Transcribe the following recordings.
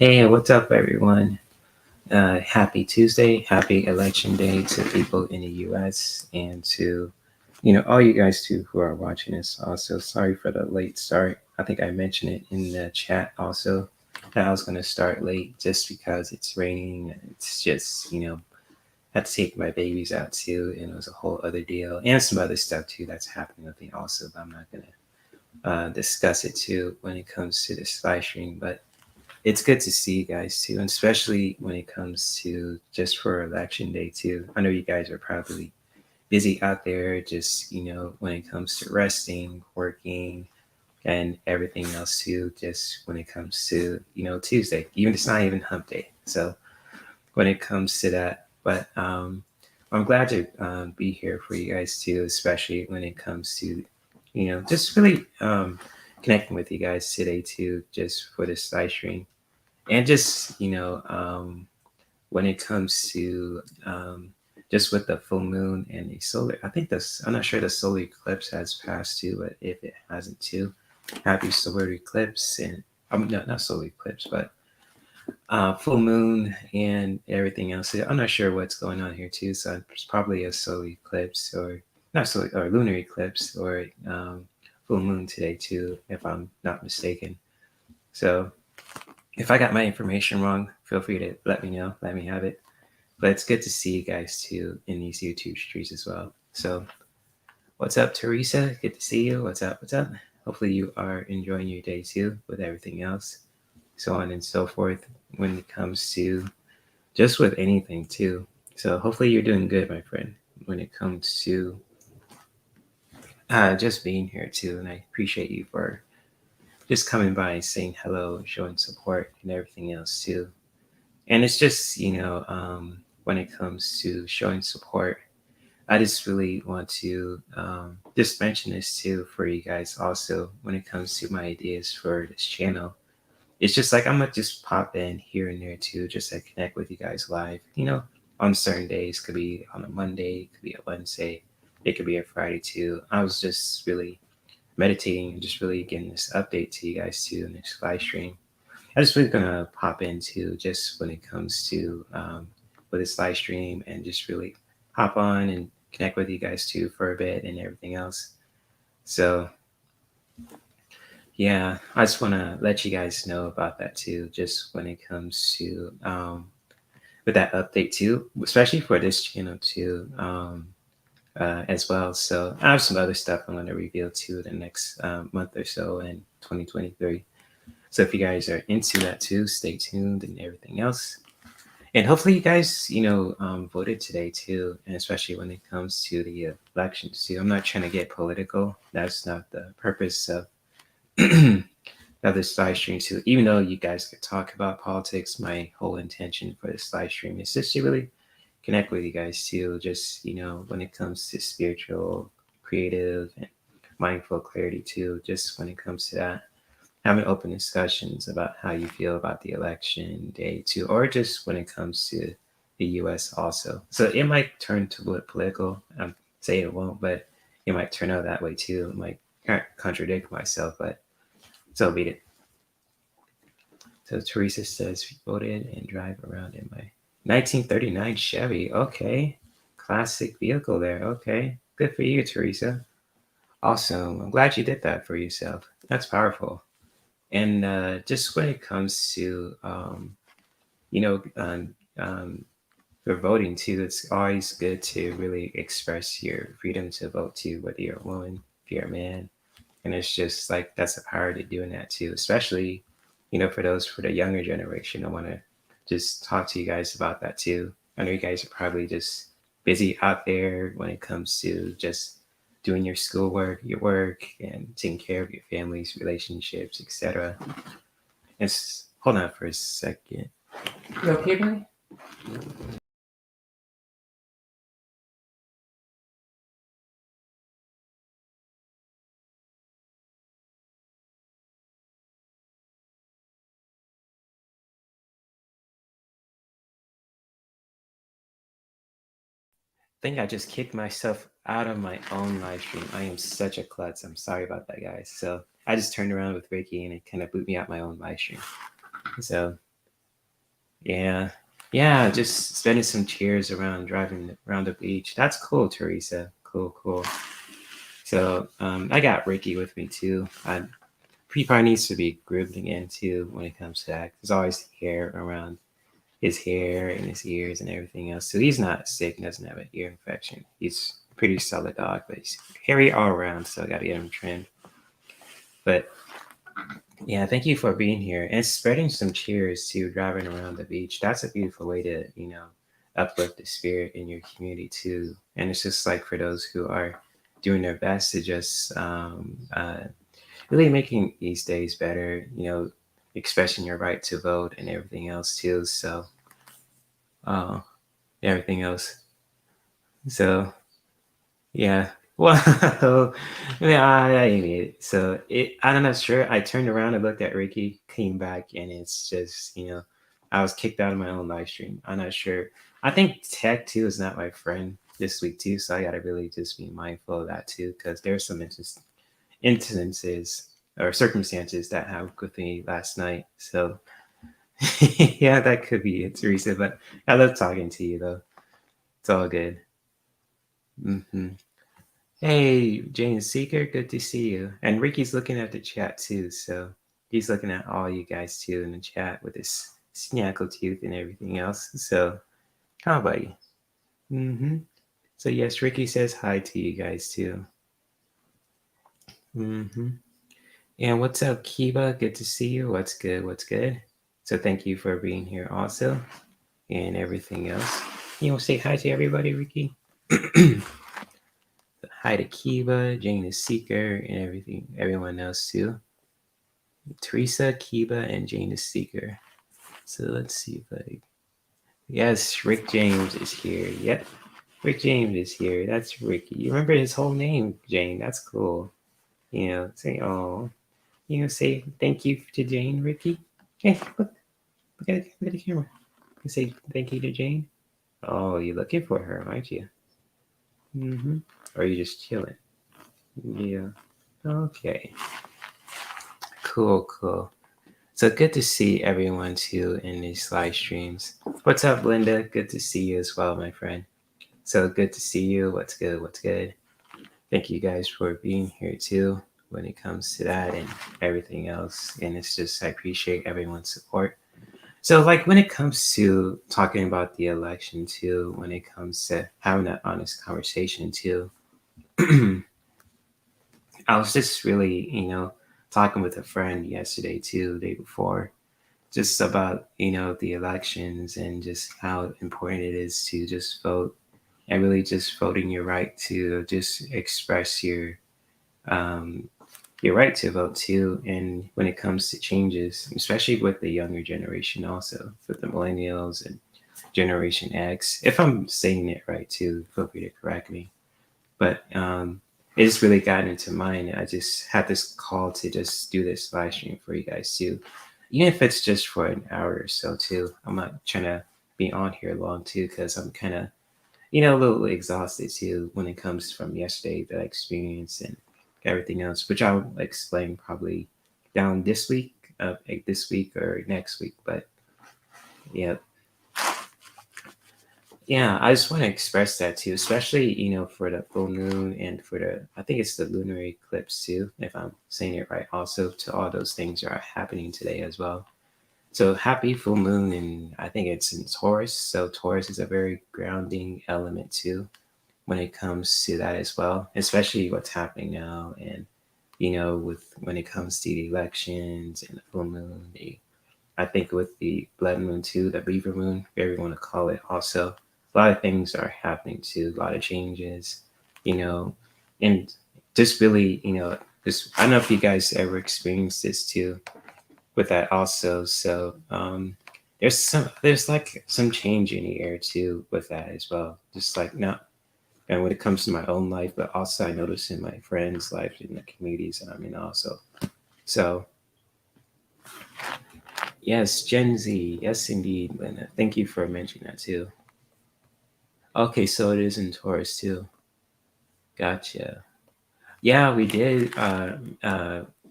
Hey, what's up, everyone? Happy Tuesday, happy election day to people in the U.S. and to, all you guys too who are watching this. Also, sorry for the late start. I think I mentioned it in the chat also that I was going to start late just because it's raining. It's just, had to take my babies out too, and it was a whole other deal and some other stuff too that's happening with me also. But I'm not going to discuss it too when it comes to this live stream, but it's good to see you guys too, and especially when it comes to just for election day too. I know you guys are probably busy out there, just when it comes to resting, working, and everything else too. Just when it comes to Tuesday, even it's not even Hump Day. So when it comes to that, but I'm glad to be here for you guys too, especially when it comes to just really connecting with you guys today too, just for this live stream and just when it comes to just with the full moon and the solar, I think this, I'm not sure the solar eclipse has passed too, but if it hasn't too, happy solar eclipse. And no, not solar eclipse, but full moon and everything else. I'm not sure what's going on here too, so it's probably a solar eclipse or not solar or lunar eclipse or full moon today too, if I'm not mistaken. So if I got my information wrong, feel free to let me know, let me have it. But it's good to see you guys too in these YouTube streams as well. So, what's up, Teresa? Good to see you. What's up? What's up? Hopefully, you are enjoying your day too with everything else, so on and so forth, when it comes to just with anything too. So, hopefully, you're doing good, my friend, when it comes to just being here too. And I appreciate you for just coming by and saying hello, showing support, and everything else too. And it's just when it comes to showing support, I just really want to just mention this too for you guys also when it comes to my ideas for this channel. It's just like I'm gonna just pop in here and there too, just to connect with you guys live, on certain days. Could be on a Monday, could be a Wednesday, it could be a Friday too. I was just really meditating and just really getting this update to you guys too in this live stream. I just really gonna pop into just when it comes to with this live stream and just really hop on and connect with you guys too for a bit and everything else. So yeah, I just want to let you guys know about that too. Just when it comes to with that update too, especially for this channel too, as well. So I have some other stuff I'm going to reveal too the next month or so in 2023. So if you guys are into that too, stay tuned and everything else. And hopefully you guys, voted today too, and especially when it comes to the elections too. I'm not trying to get political. That's not the purpose of of this live stream too. Even though you guys could talk about politics, my whole intention for this live stream is just to really connect with you guys too. Just when it comes to spiritual, creative, and mindful clarity too. Just when it comes to that, having open discussions about how you feel about the election day too, or just when it comes to the U.S. also. So it might turn to political. I'm saying it won't, but it might turn out that way too. It might contradict myself, but so be it. So Teresa says voted and drive around in my 1939 Chevy. Okay, classic vehicle there. Okay, good for you, Teresa. Awesome. I'm glad you did that for yourself. That's powerful. And just when it comes to you know for voting too, it's always good to really express your freedom to vote too, whether you're a woman, if you're a man. And it's just like that's a power to doing that too, especially for those for the younger generation. I want to just talk to you guys about that too. I know you guys are probably just busy out there when it comes to just doing your schoolwork, your work, and taking care of your family's relationships, etc. Hold on for a second. You okay, buddy? I think I just kicked myself out of my own live stream. I am such a klutz. I'm sorry about that, guys. So I just turned around with Ricky and it kind of boot me out my own live stream. So Yeah. Yeah, just spending some cheers around driving around the beach. That's cool, Teresa. Cool, cool. So I got Ricky with me too. He probably needs to be grouped again too when it comes to that. There's always hair around his hair and his ears and everything else. So he's not sick, doesn't have an ear infection. He's a pretty solid dog, but he's hairy all around, so I gotta get him trimmed. But yeah, thank you for being here and spreading some cheers to driving around the beach. That's a beautiful way to, uplift the spirit in your community too. And it's just like for those who are doing their best to just really making these days better, expressing your right to vote and everything else too. So, uh, everything else. So, yeah. Well, yeah, I ain't it. So I'm not sure. I turned around and looked at Ricky, came back, and it's just, I was kicked out of my own live stream. I'm not sure. I think Tech too is not my friend this week too, so I gotta really just be mindful of that too, because there's some incidences or circumstances that happened with me last night. So yeah, that could be it, Teresa. But I love talking to you though. It's all good. Hmm. Hey, Jane Seeker, good to see you. And Ricky's looking at the chat too, so he's looking at all you guys too in the chat with his snackle tooth and everything else. So, how about you? Mm-hmm. So yes, Ricky says hi to you guys too. Mm-hmm. And what's up, Kiba? Good to see you. What's good? What's good? So thank you for being here also, and everything else. You want to say hi to everybody, Ricky? Hi to Kiba, Jane the Seeker, and everyone else too. Teresa, Kiba, and Jane the Seeker. So let's see if I. Yes, Rick James is here. Yep, Rick James is here. That's Ricky. You remember his whole name, Jane. That's cool. Say oh. Say thank you to Jane, Ricky. Hey, look at the camera. You say thank you to Jane. Oh, you're looking for her, aren't you? Mm-hmm. Or are you just chilling? Yeah. Okay. Cool, cool. So good to see everyone too in these live streams. What's up, Linda? Good to see you as well, my friend. So good to see you. What's good? What's good? Thank you guys for being here too when it comes to that and everything else. And it's just, I appreciate everyone's support. So, like, when it comes to talking about the election too, when it comes to having that honest conversation too, I was just really, talking with a friend yesterday too, the day before, just about the elections and just how important it is to just vote and really just voting your right to just express um, your right to vote too. And when it comes to changes, especially with the younger generation, also with the millennials and Generation X, if I'm saying it right too, feel free to correct me. But it just really got into mind. I just had this call to just do this live stream for you guys too, even if it's just for an hour or so too. I'm not trying to be on here long too because I'm kind of a little exhausted too when it comes from yesterday that I experienced and everything else, which I'll explain probably down this week or next week. But yeah, yeah, I just want to express that too, especially for the full moon and for the I think it's the lunar eclipse too, if I'm saying it right. Also, to all those things are happening today as well. So happy full moon, and I think it's in Taurus. So Taurus is a very grounding element too when it comes to that as well, especially what's happening now, and with when it comes to the elections and the full moon, I think with the blood moon too, the beaver moon, whatever you want to call it, also a lot of things are happening too, a lot of changes, you know, and just really, just I don't know if you guys ever experienced this too with that also. So there's like some change in the air too with that as well. Just like not and when it comes to my own life, but also I notice in my friends' life in the communities that I'm in also. So yes, Gen Z. Yes, indeed, Linda. Thank you for mentioning that too. Okay, so it is in Taurus too. Gotcha. Yeah, we did.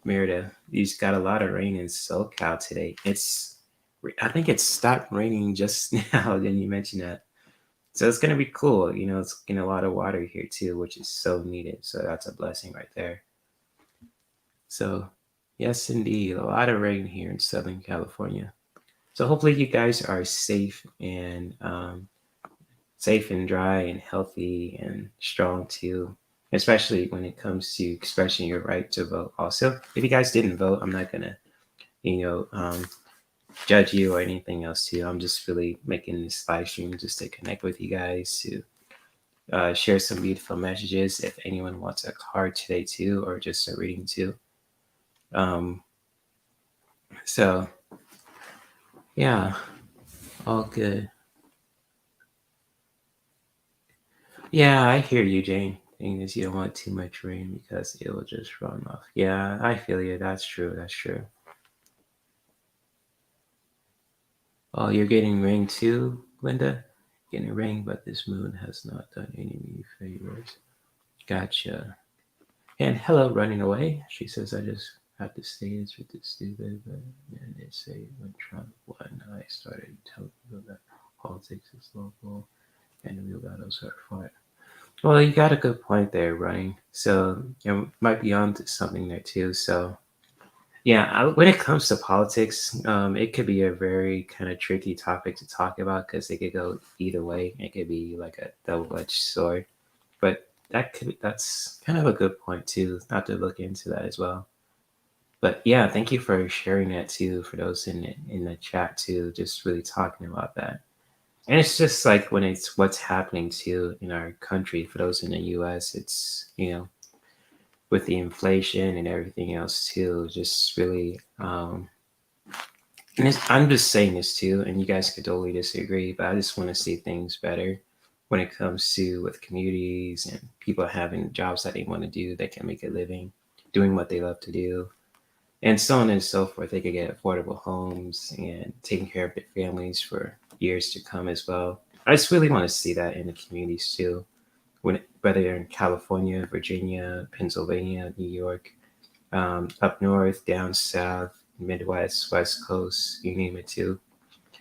Merida, you just got a lot of rain in SoCal today. It's I think it stopped raining just now. Then you mentioned that, so it's gonna be cool. It's getting a lot of water here too, which is so needed. So that's a blessing right there. So yes, indeed, a lot of rain here in Southern California. So hopefully you guys are safe and dry and healthy and strong too. Especially when it comes to expressing your right to vote. Also, if you guys didn't vote, I'm not gonna, you know, judge you or anything else too. I'm just really making this live stream just to connect with you guys, to share some beautiful messages. If anyone wants a card today too, or just a reading too. Um, so yeah, all good. Yeah, I hear you, Jane. Thing is, you don't want too much rain because it will just run off. Yeah, I feel you. That's true. That's true. Oh, you're getting rain too, Linda? Getting rain, but this moon has not done any favors. Gotcha. And hello, running away. She says, I just have to say this with this stupid, but then they say when Trump won, I started telling people that politics is local and the real battles are fought. Well, you got a good point there, running. So you might be on to something there too. So yeah, when it comes to politics, it could be a very kind of tricky topic to talk about because it could go either way. It could be like a double-edged sword. But that's kind of a good point too. Not to look into that as well. But yeah, thank you for sharing that too. For those in the chat too, just really talking about that. And it's just like when it's what's happening too in our country. For those in the U.S., it's with the inflation and everything else too. Just really, and I'm just saying this too, and you guys could totally disagree, but I just want to see things better when it comes to with communities and people having jobs that they want to do, that can make a living, doing what they love to do, and so on and so forth. They could get affordable homes and taking care of their families for years to come as well. I just really want to see that in the communities too, whether you're in California, Virginia, Pennsylvania, New York, up north, down south, Midwest, West Coast, you name it too.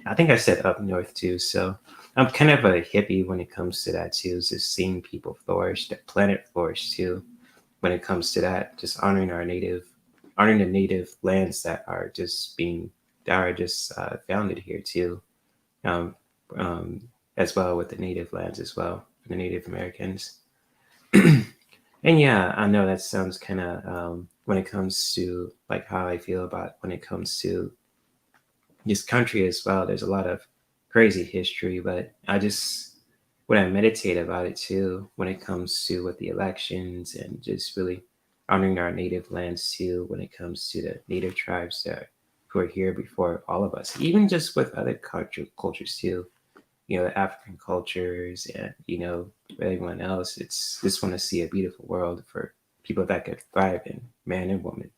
I think I said up north too. So I'm kind of a hippie when it comes to that too. Just seeing people flourish, the planet flourish too. When it comes to that, just honoring the native lands that are just founded here too, um, um, as well with the native lands as well, the Native Americans. And yeah, I know that sounds kind of when it comes to like how I feel about when it comes to this country as well. There's a lot of crazy history, but when I meditate about it too, when it comes to with the elections and just really honoring our native lands too, when it comes to the native tribes that who are here before all of us, even just with other cultures too, the African cultures and everyone else. It's just want to see a beautiful world for people that could thrive in, man and woman.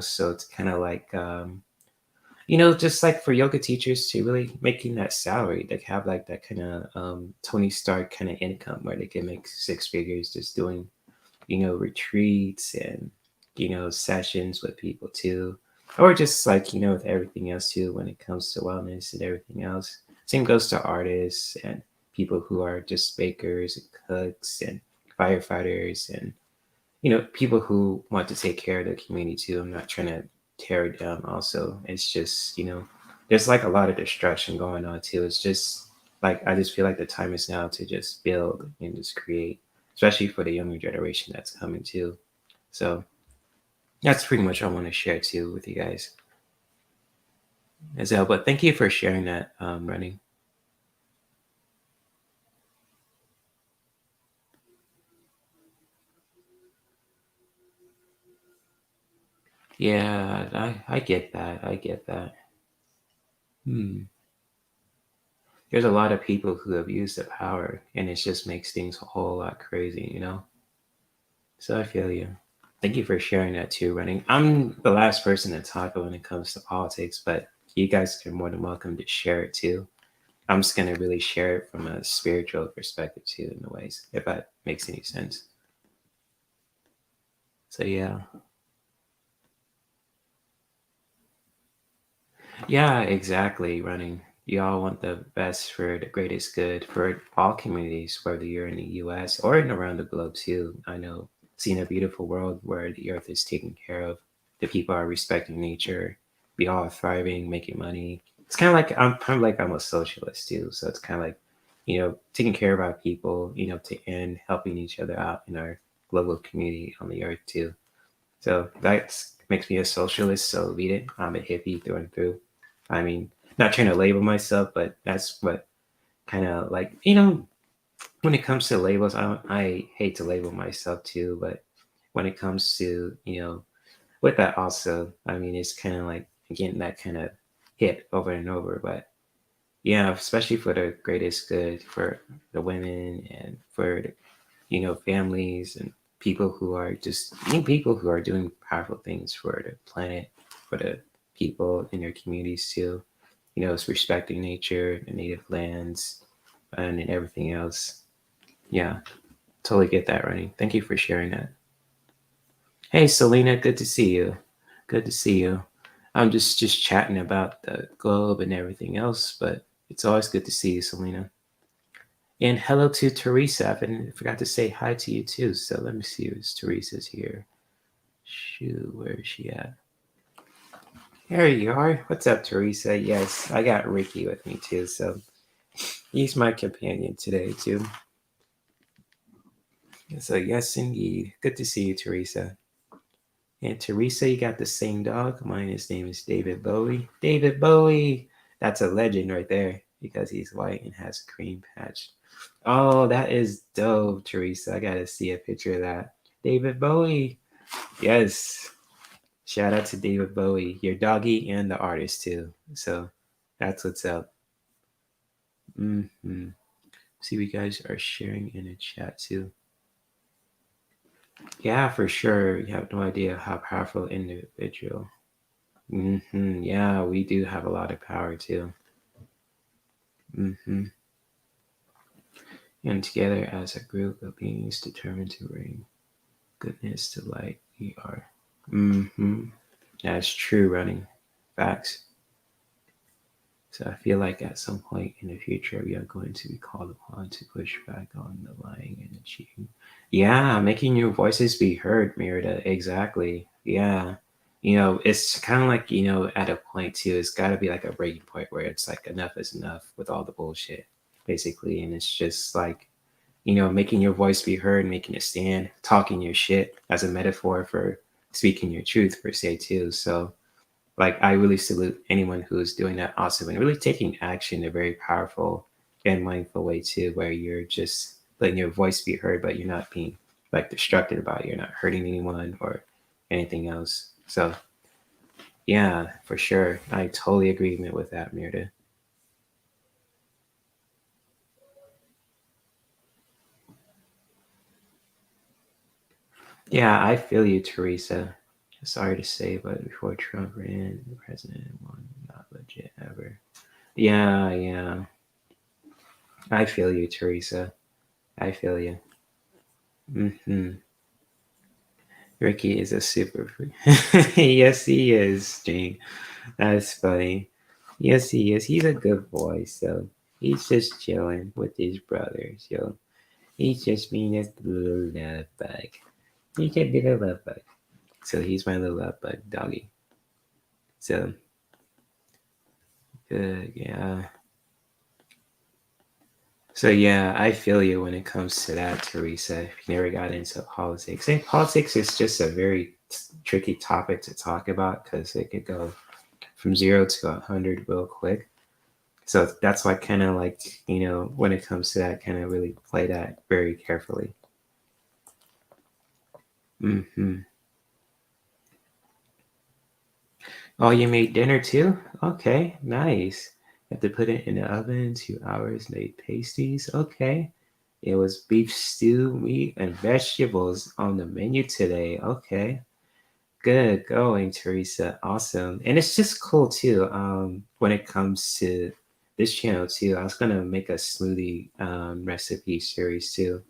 So it's kind of like just like for yoga teachers to really making that salary, they have like that kind of Tony Stark kind of income where they can make six figures just doing retreats and sessions with people too, or just like with everything else too when it comes to wellness and everything else. Same goes to artists and people who are just bakers and cooks and firefighters and people who want to take care of the community too. I'm not trying to tear it down. Also, it's just there's like a lot of destruction going on too. It's just like I just feel like the time is now to just build and just create, especially for the younger generation that's coming too. So that's pretty much all I want to share too with you guys as well. But thank you for sharing that, running. Yeah, I get that. I get that. Hmm. There's a lot of people who abuse the power, and it just makes things a whole lot crazy. So I feel you. Thank you for sharing that too, running. I'm the last person to talk when it comes to politics, but you guys are more than welcome to share it too. I'm just gonna really share it from a spiritual perspective too, in the ways, if that makes any sense. So yeah. Yeah, exactly. Running. You all want the best for the greatest good for all communities, whether you're in the US or in around the globe too. I know seeing a beautiful world where the earth is taken care of, the people are respecting nature, we all are thriving, making money. It's kind of like I'm a socialist too. So it's kind of like, taking care of our people, to end helping each other out in our global community on the earth too. So that makes me a socialist. So read it. I'm a hippie through and through. I mean, not trying to label myself, but that's what kind of like, when it comes to labels, I hate to label myself too, but when it comes to, with that also, I mean, it's kind of like getting that kind of hit over and over. But yeah, especially for the greatest good for the women and for the, families and people who are just people who are doing powerful things for the planet, for the people in their communities too. It's respecting nature, the native lands, and everything else. Yeah, totally get that, Running. Thank you for sharing that. Hey, Selena, good to see you. Good to see you. I'm just chatting about the globe and everything else, but it's always good to see you, Selena. And hello to Teresa. I forgot to say hi to you too. So let me see if Teresa's here. Shoot, where is she at? There you are. What's up, Teresa? Yes, I got Ricky with me too. So he's my companion today too. So yes, indeed. Good to see you, Teresa. And Teresa, you got the same dog. Mine, his name is David Bowie. David Bowie. That's a legend right there because he's white and has a cream patch. Oh, that is dope, Teresa. I gotta see a picture of that. David Bowie. Yes. Shout out to David Bowie, your doggy and the artist too. So that's what's up. Hmm. See, we guys are sharing in a chat too. Yeah, for sure. You have no idea how powerful individual. Yeah, we do have a lot of power too. Hmm. And together as a group of beings determined to bring goodness to light, we are. Hmm. That's true, Running. Facts. So I feel like at some point in the future, we are going to be called upon to push back on the lying and the cheating. Yeah, making your voices be heard, Merida. Exactly. Yeah. It's kind of like, at a point too, it's got to be like a breaking point where it's like enough is enough with all the bullshit, basically. And it's just like, making your voice be heard, making it stand, talking your shit as a metaphor for speaking your truth, per se, too. So, like, I really salute anyone who is doing that awesome and really taking action in a very powerful and mindful way too, where you're just letting your voice be heard, but you're not being like destructive about it. You're not hurting anyone or anything else. So yeah, for sure. I totally agree with that, Mirda. Yeah, I feel you, Teresa. Sorry to say, but before Trump ran, the president won, not legit ever. Yeah, yeah. I feel you, Teresa. I feel you. Hmm. Ricky is a super freak. Yes, he is, Jane. That's funny. Yes, he is. He's a good boy, so he's just chilling with his brothers, yo. He's just being a little love bug. He can be a love bug. So he's my little love bug doggy. So good, yeah. So yeah, I feel you when it comes to that, Teresa. If you never got into politics, I think politics is just a very tricky topic to talk about because it could go from 0 to 100 real quick. So that's why kind of like, when it comes to that, kind of really play that very carefully. Hmm. Oh, you made dinner too? Okay, nice. You have to put it in the oven, 2 hours, made pasties. Okay. It was beef stew, meat, and vegetables on the menu today. Okay. Good going, Teresa. Awesome. And it's just cool too. When it comes to this channel too, I was gonna make a smoothie recipe series too.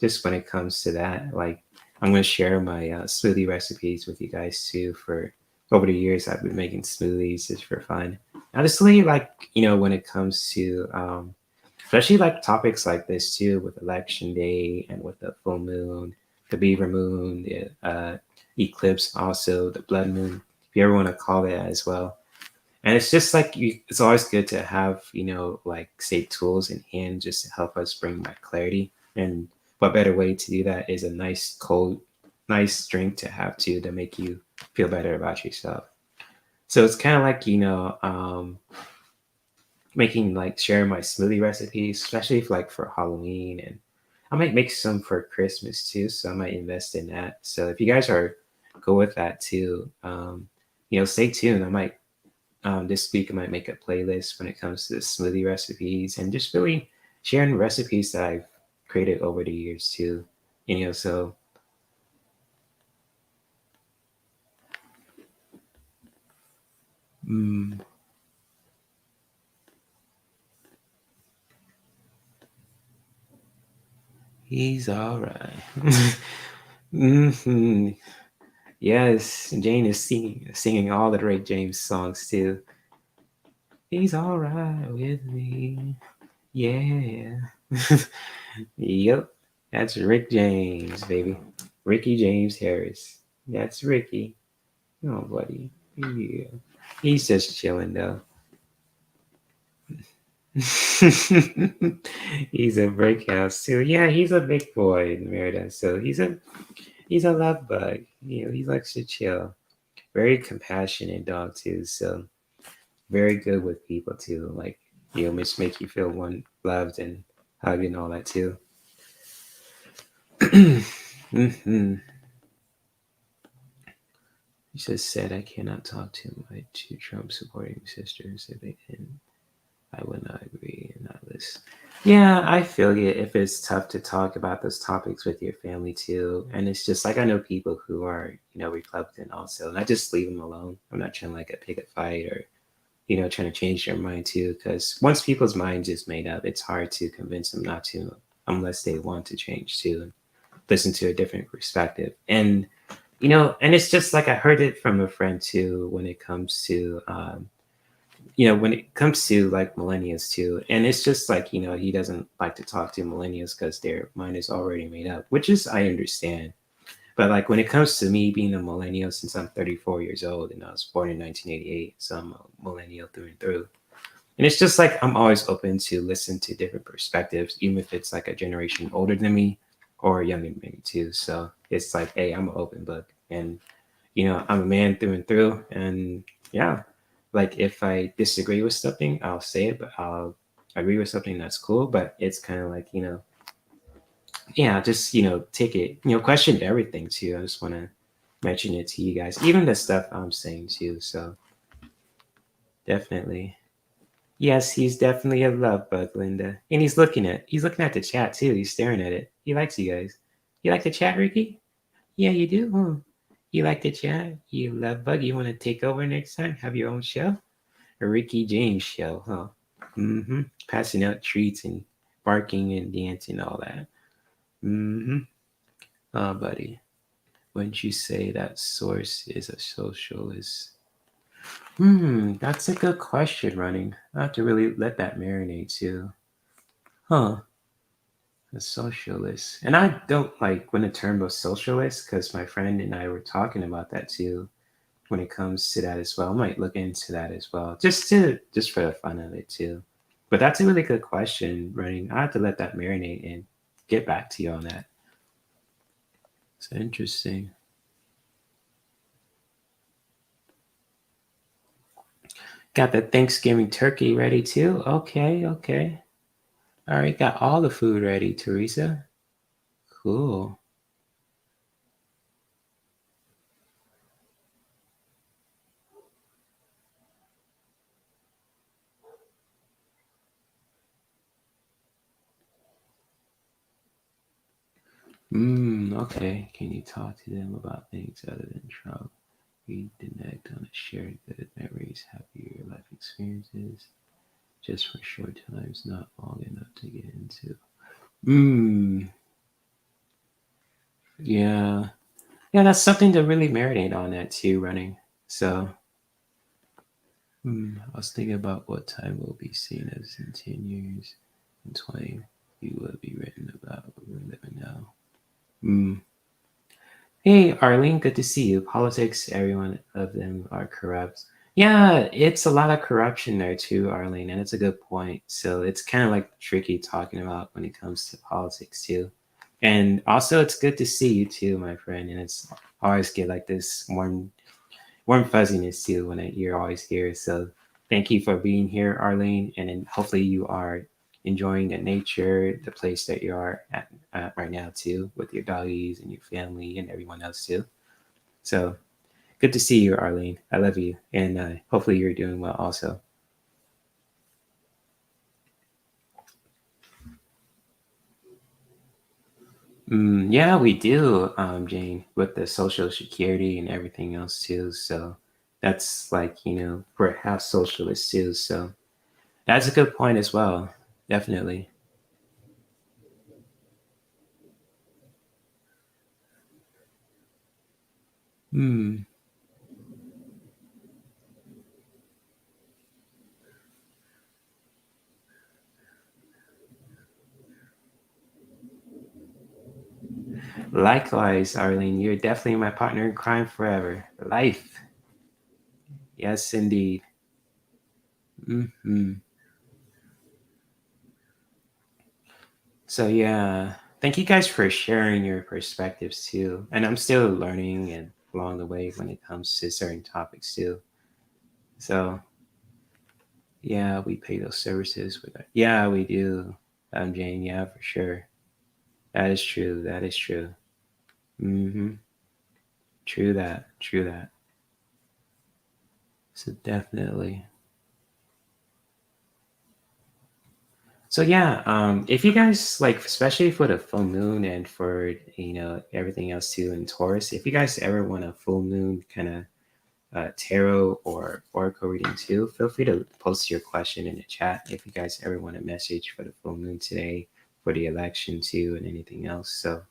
Just when it comes to that, like I'm gonna share my smoothie recipes with you guys too for over the years I've been making smoothies just for fun. Honestly, like when it comes to especially like topics like this too, with election day and with the full moon, the beaver moon, the eclipse, also the blood moon, if you ever want to call it as well. And it's just like it's always good to have like say tools in hand just to help us bring that clarity. And what better way to do that is a nice cold, nice drink to have too to make you feel better about yourself. So it's kind of like making like sharing my smoothie recipes, especially like for Halloween, and I might make some for Christmas too. So I might invest in that. So if you guys are go with that too, stay tuned. I might this week I might make a playlist when it comes to smoothie recipes and just really sharing recipes that I've created over the years too. So mm, he's all right. hmm Yes, Jane is singing all the Drake James songs too. He's all right with me. Yeah. Yep. That's Rick James, baby. Ricky James Harris. That's Ricky. Oh, buddy. Yeah. He's just chilling though. He's a breakhouse too. Yeah, he's a big boy in Merida. So he's a love bug. He likes to chill. Very compassionate dog too. So very good with people too. Like just make you feel one loved and hugged and all that too. hmm He just said I cannot talk to my two Trump supporting sisters if they can. I would not agree and not listen. Yeah, I feel you if it's tough to talk about those topics with your family too. And it's just like I know people who are, Republican also, and I just leave them alone. I'm not trying to like pick a fight or, trying to change their mind too. Because once people's minds is made up, it's hard to convince them not to unless they want to change too and listen to a different perspective. And it's just like I heard it from a friend too when it comes to when it comes to like millennials too, and it's just like he doesn't like to talk to millennials because their mind is already made up, which is I understand. But like when it comes to me being a millennial, since I'm 34 years old and I was born in 1988, so I'm a millennial through and through. And it's just like I'm always open to listen to different perspectives, even if it's like a generation older than me or younger than me too. So it's like, hey, I'm an open book, and I'm a man through and through. And yeah, like if I disagree with something, I'll say it, but I'll agree with something that's cool. But it's kind of like, yeah, just, take it, question everything too. I just want to mention it to you guys, even the stuff I'm saying too. So definitely. Yes, he's definitely a love bug, Linda. And he's looking at the chat too. He's staring at it. He likes you guys. You like the chat, Ricky? Yeah, you do? You like the chat? You love bug? You want to take over next time? Have your own show? A Ricky James show, huh? Mm-hmm. Passing out treats and barking and dancing, all that. Mm-hmm. Oh, buddy. Wouldn't you say that Source is a socialist? That's a good question, Running. I have to really let that marinate too. Huh. A socialist. And I don't like when the term was socialist because my friend and I were talking about that too when it comes to that as well. I might look into that as well, just for the fun of it too. But that's a really good question, Running. I have to let that marinate and get back to you on that. It's interesting. Got the Thanksgiving turkey ready too. Okay, okay. All right, got all the food ready, Teresa. Cool. Okay. Can you talk to them about things other than Trump? Reconnect on a shared good memories, happier life experiences, just for short times, not long enough to get into. Mm, yeah. Yeah, that's something to really marinate on that too, Running. So I was thinking about what time will be seen as in 10 years. In 20, you will be written about what we're living now. Mm. Hey, Arlene, good to see you. Politics, every one of them are corrupt. Yeah, it's a lot of corruption there too, Arlene, and it's a good point. So it's kind of like tricky talking about when it comes to politics too. And also, it's good to see you too, my friend. And it's always get like this warm fuzziness too when you're always here. So thank you for being here, Arlene. And then hopefully you are enjoying the nature, the place that you are at right now too, with your doggies and your family and everyone else too. So good to see you, Arlene. I love you, and hopefully you're doing well also. Yeah, we do, Jane, with the social security and everything else too. So that's like we're half socialists too. So that's a good point as well. Definitely. Hmm. Likewise, Arlene, you're definitely my partner in crime forever. Life. Yes, indeed. Hmm. So, yeah, thank you guys for sharing your perspectives too. And I'm still learning and along the way when it comes to certain topics too. So, yeah, we pay those services with it. Yeah, we do. Jane, yeah, for sure. That is true. That is true. Hmm. True that. True that. So, definitely. So yeah, if you guys like, especially for the full moon and for everything else too in Taurus, if you guys ever want a full moon kind of tarot or oracle reading too, feel free to post your question in the chat. If you guys ever want a message for the full moon today, for the election too, and anything else, so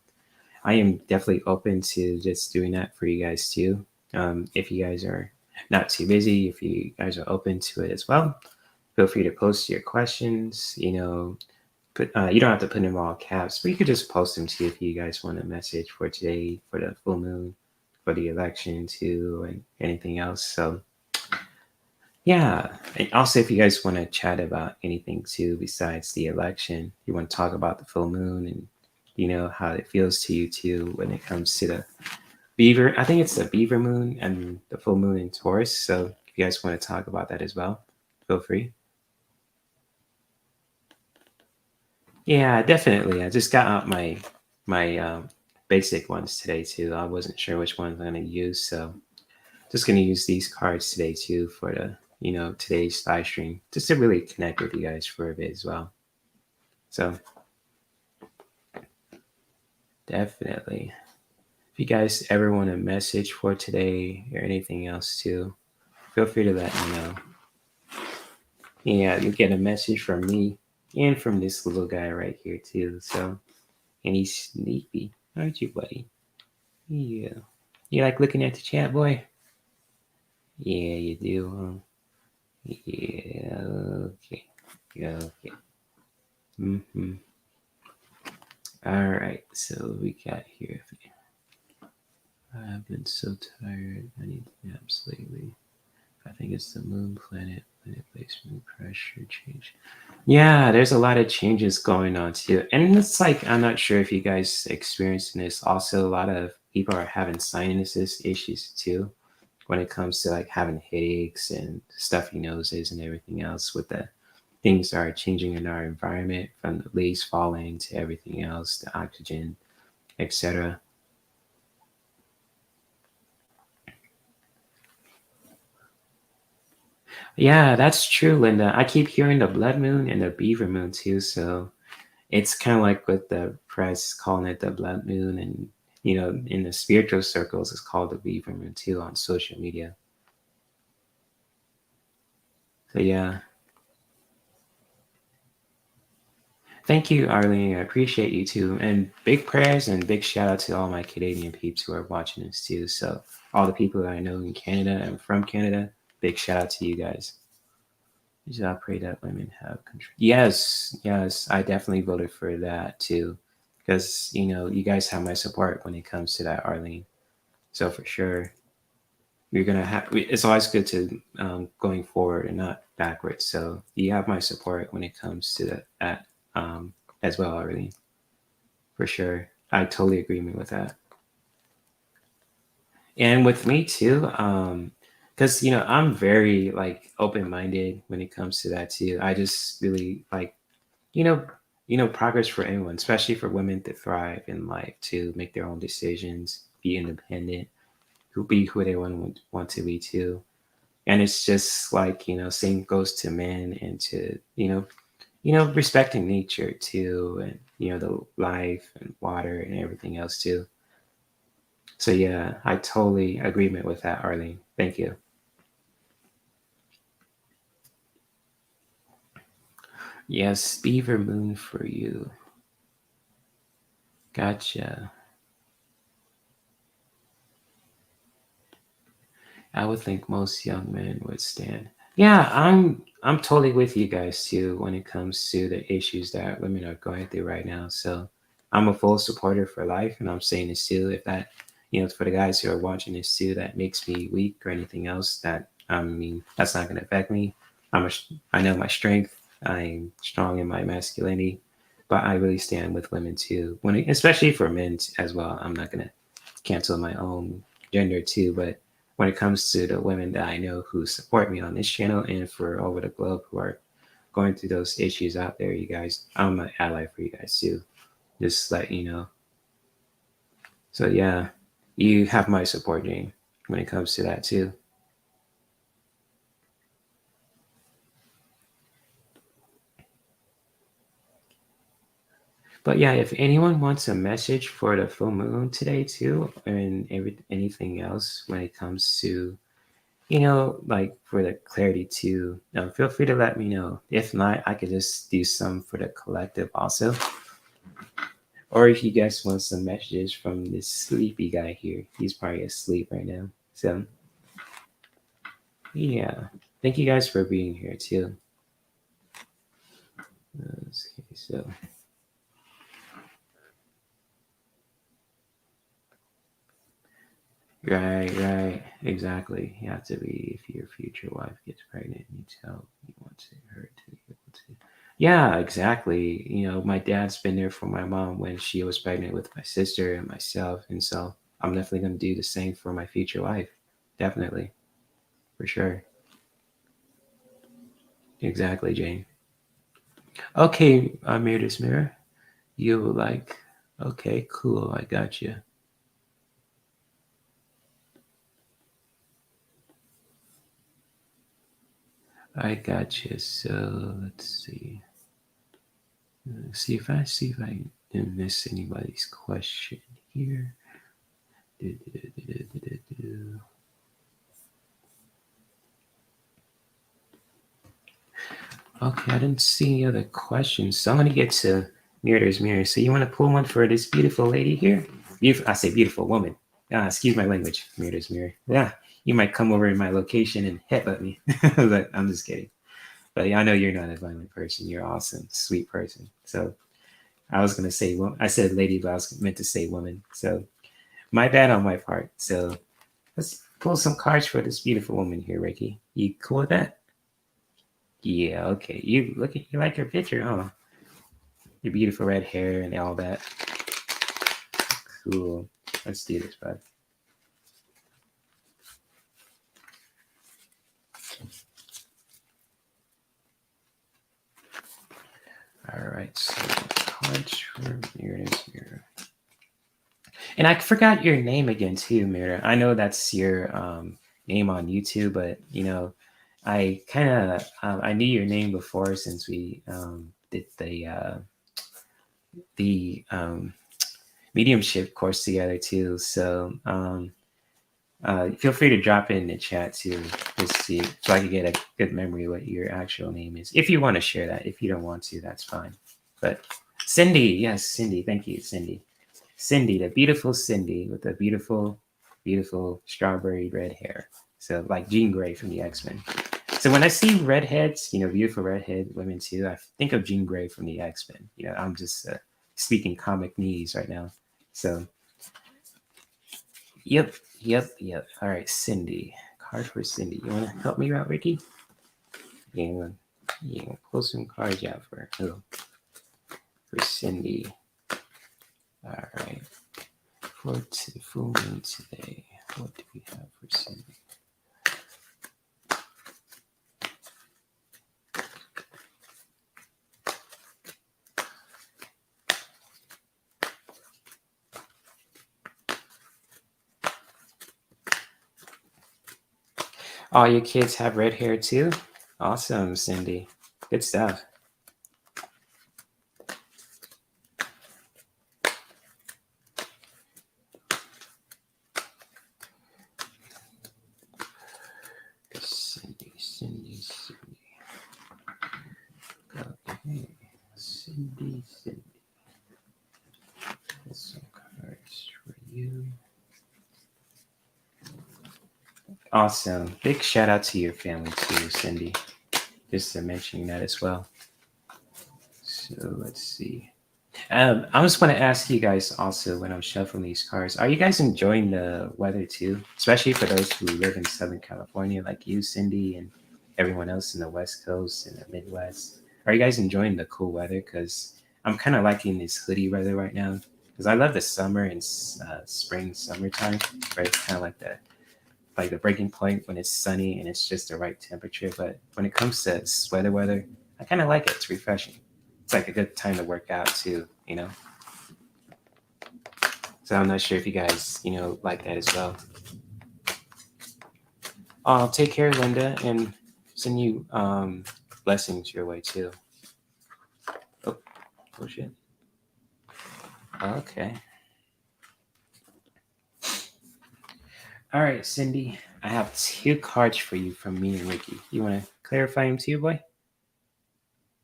I am definitely open to just doing that for you guys too. If you guys are not too busy, if you guys are open to it as well, feel free to post your questions. You don't have to put them all caps, but you could just post them too if you guys want a message for today, for the full moon, for the election too, and anything else. So yeah, and also if you guys want to chat about anything too besides the election, you want to talk about the full moon and how it feels to you too when it comes to the beaver. I think it's the beaver moon and the full moon in Taurus. So if you guys want to talk about that as well, feel free. Yeah, definitely. I just got out my basic ones today too. I wasn't sure which ones I'm gonna use, so just gonna use these cards today too for the today's live stream, just to really connect with you guys for a bit as well. So definitely, if you guys ever want a message for today or anything else too, feel free to let me know. Yeah, you get a message from me and from this little guy right here too. So and he's sleepy, aren't you, buddy? Yeah. You like looking at the chat, boy? Yeah, you do, huh? Yeah, okay. Yeah, okay. Mm-hmm. All right, so we got here. I've been so tired. I need naps lately. I think it's the moon planet. Planet placement, pressure change. Yeah, there's a lot of changes going on too. And it's like, I'm not sure if you guys experiencing this. Also, a lot of people are having sinuses issues too when it comes to like having headaches and stuffy noses and everything else with the things that are changing in our environment from the leaves falling to everything else, the oxygen, etc. Yeah, that's true, Linda. I keep hearing the blood moon and the beaver moon too. So it's kind of like with the press calling it the blood moon, and in the spiritual circles, it's called the beaver moon too on social media. So yeah, Thank you, Arlene. I appreciate you too. And big prayers and big shout out to all my Canadian peeps who are watching this too. So all the people that I know in Canada and from Canada, big shout out to you guys. I pray that women have control. Yes, yes, I definitely voted for that too, because you guys have my support when it comes to that, Arlene. So for sure, you're gonna have. It's always good to going forward and not backwards. So you have my support when it comes to that as well, Arlene. For sure, I totally agree with that. And with me too, because I'm very like open-minded when it comes to that too. I just really like you know, progress for anyone, especially for women to thrive in life, to make their own decisions, be independent, who be who they want to be too. And it's just like, same goes to men and to, respecting nature too, and the life and water and everything else too. So yeah, I totally agreement with that, Arlene. Thank you. Yes, Beaver Moon for you. Gotcha. I would think most young men would stand. Yeah, I'm totally with you guys too when it comes to the issues that women are going through right now. So I'm a full supporter for life, and I'm saying this too. If that, for the guys who are watching this too, that makes me weak or anything else, that I mean, that's not going to affect me. I know my strength. I'm strong in my masculinity, but I really stand with women too. Especially for men as well. I'm not going to cancel my own gender too, but when it comes to the women that I know who support me on this channel and for over the globe who are going through those issues out there, you guys, I'm an ally for you guys too. Just let you know. So yeah, you have my support, Jane, when it comes to that too. But yeah, if anyone wants a message for the full moon today too, and anything else when it comes to like for the clarity too, feel free to let me know. If not, I could just do some for the collective also. Or if you guys want some messages from this sleepy guy here, he's probably asleep right now. So, yeah. Thank you guys for being here too. Okay, so, right. Exactly. You have to be, if your future wife gets pregnant, needs help, you want her to be able to. Yeah, exactly. My dad's been there for my mom when she was pregnant with my sister and myself. And so I'm definitely going to do the same for my future wife. Definitely. For sure. Exactly, Jane. Okay, Mirror's Mirror. You were like, okay, cool, I got you. I got you. So let's see. See if I didn't miss anybody's question here. Okay, I didn't see any other questions. So I'm gonna get to Mirror's Mirror. So you want to pull one for this beautiful lady here? Beautiful. I say beautiful woman. Excuse my language. Mirror's Mirror. Yeah, you might come over in my location and headbutt me. But I'm just kidding. But yeah, I know you're not a violent person. You're awesome, sweet person. So I was gonna say, well, I said lady, but I was meant to say woman. So my bad on my part. So let's pull some cards for this beautiful woman here, Ricky. You cool with that? Yeah. Okay. You like her picture, huh? Your beautiful red hair and all that. Cool. Let's do this, bud. All right. So cards for mirror. And I forgot your name again too, Mira. I know that's your name on YouTube, but I kind of I knew your name before since we did the mediumship course together too. So feel free to drop it in the chat too, just see so I can get a good memory of what your actual name is. If you want to share that, if you don't want to, that's fine. But Cindy, yes, Cindy, thank you, Cindy. Cindy, the beautiful Cindy with the beautiful, beautiful strawberry red hair. So like Jean Grey from the X-Men. So when I see redheads, beautiful redhead women too, I think of Jean Grey from the X-Men. I'm just speaking comic needs right now. So, yep, yep, yep. All right, Cindy. Card for Cindy. You want to help me out, Ricky? Yeah, yeah. Pull some cards out for Cindy. All right. For full moon today, what do we have for Cindy? All your kids have red hair too? Awesome, Cindy. Good stuff. Cindy, Cindy, Cindy. Okay. Cindy, Cindy. Pull some cards for you. Awesome. Big shout out to your family too, Cindy. Just mentioning that as well. So let's see. I just want to ask you guys also when I'm shuffling these cards, are you guys enjoying the weather too? Especially for those who live in Southern California, like you, Cindy, and everyone else in the West Coast and the Midwest. Are you guys enjoying the cool weather? Because I'm kind of liking this hoodie weather right now. Because I love the summer and spring, summertime, where it's kind of like the breaking point when it's sunny and it's just the right temperature. But when it comes to sweater weather, I kind of like it. It's refreshing. It's like a good time to work out too. So I'm not sure if you guys, like that as well. Take care, Linda, and send you blessings your way too. Oh, bullshit. Okay. All right, Cindy. I have 2 cards for you from me and Ricky. You want to clarify them too, boy?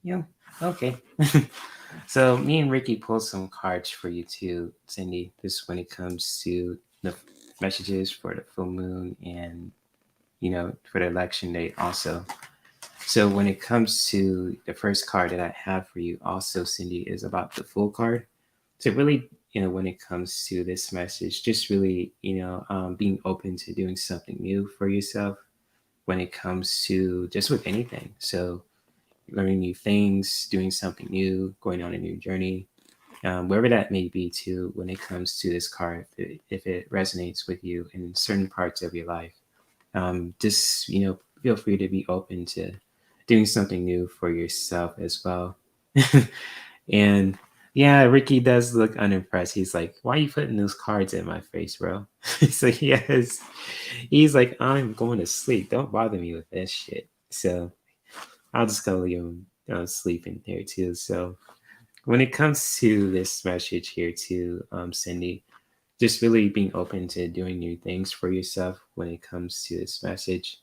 Yeah. Okay. So me and Ricky pulled some cards for you too, Cindy. This when it comes to the messages for the full moon and for the election date also. So when it comes to the first card that I have for you also, Cindy, is about the full card. So really, when it comes to this message, just really, being open to doing something new for yourself when it comes to just with anything. So learning new things, doing something new, going on a new journey, wherever that may be too, when it comes to this card, if it resonates with you in certain parts of your life, just, feel free to be open to doing something new for yourself as well. And yeah, Ricky does look unimpressed. He's like, why are you putting those cards in my face, bro? He's like, yes. He's like, I'm going to sleep. Don't bother me with this shit. So I'll just go leave him sleeping there too. So when it comes to this message here too, Cindy, just really being open to doing new things for yourself when it comes to this message.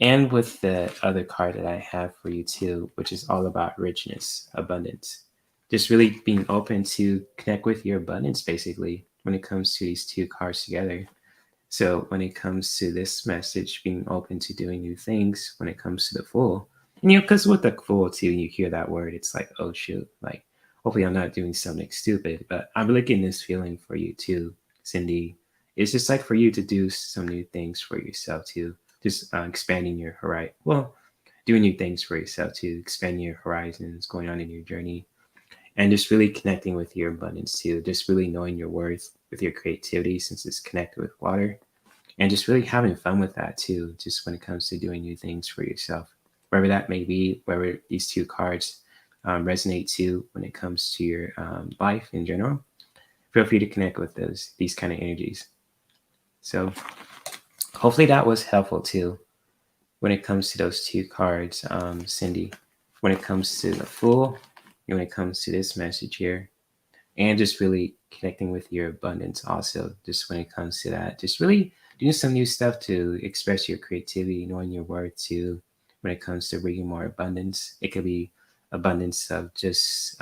And with the other card that I have for you too, which is all about richness, abundance. Just really being open to connect with your abundance basically when it comes to these 2 cards together. So when it comes to this message, being open to doing new things when it comes to the full, and because with the full too, you hear that word, it's like, oh shoot, like hopefully I'm not doing something stupid, but I'm really getting this feeling for you too, Cindy. It's just like for you to do some new things for yourself too, just expanding your horizon. Well, doing new things for yourself too, expanding your horizons, going on in your journey, and just really connecting with your abundance too. Just really knowing your worth with your creativity since it's connected with water and just really having fun with that too, just when it comes to doing new things for yourself, wherever that may be, wherever these 2 cards resonate to when it comes to your life in general. Feel free to connect with these kind of energies. So hopefully that was helpful too when it comes to those 2 cards, Cindy. When it comes to the Fool, and when it comes to this message here, and just really connecting with your abundance also, just when it comes to that, just really doing some new stuff to express your creativity, knowing your worth too when it comes to bringing more abundance. It could be abundance of just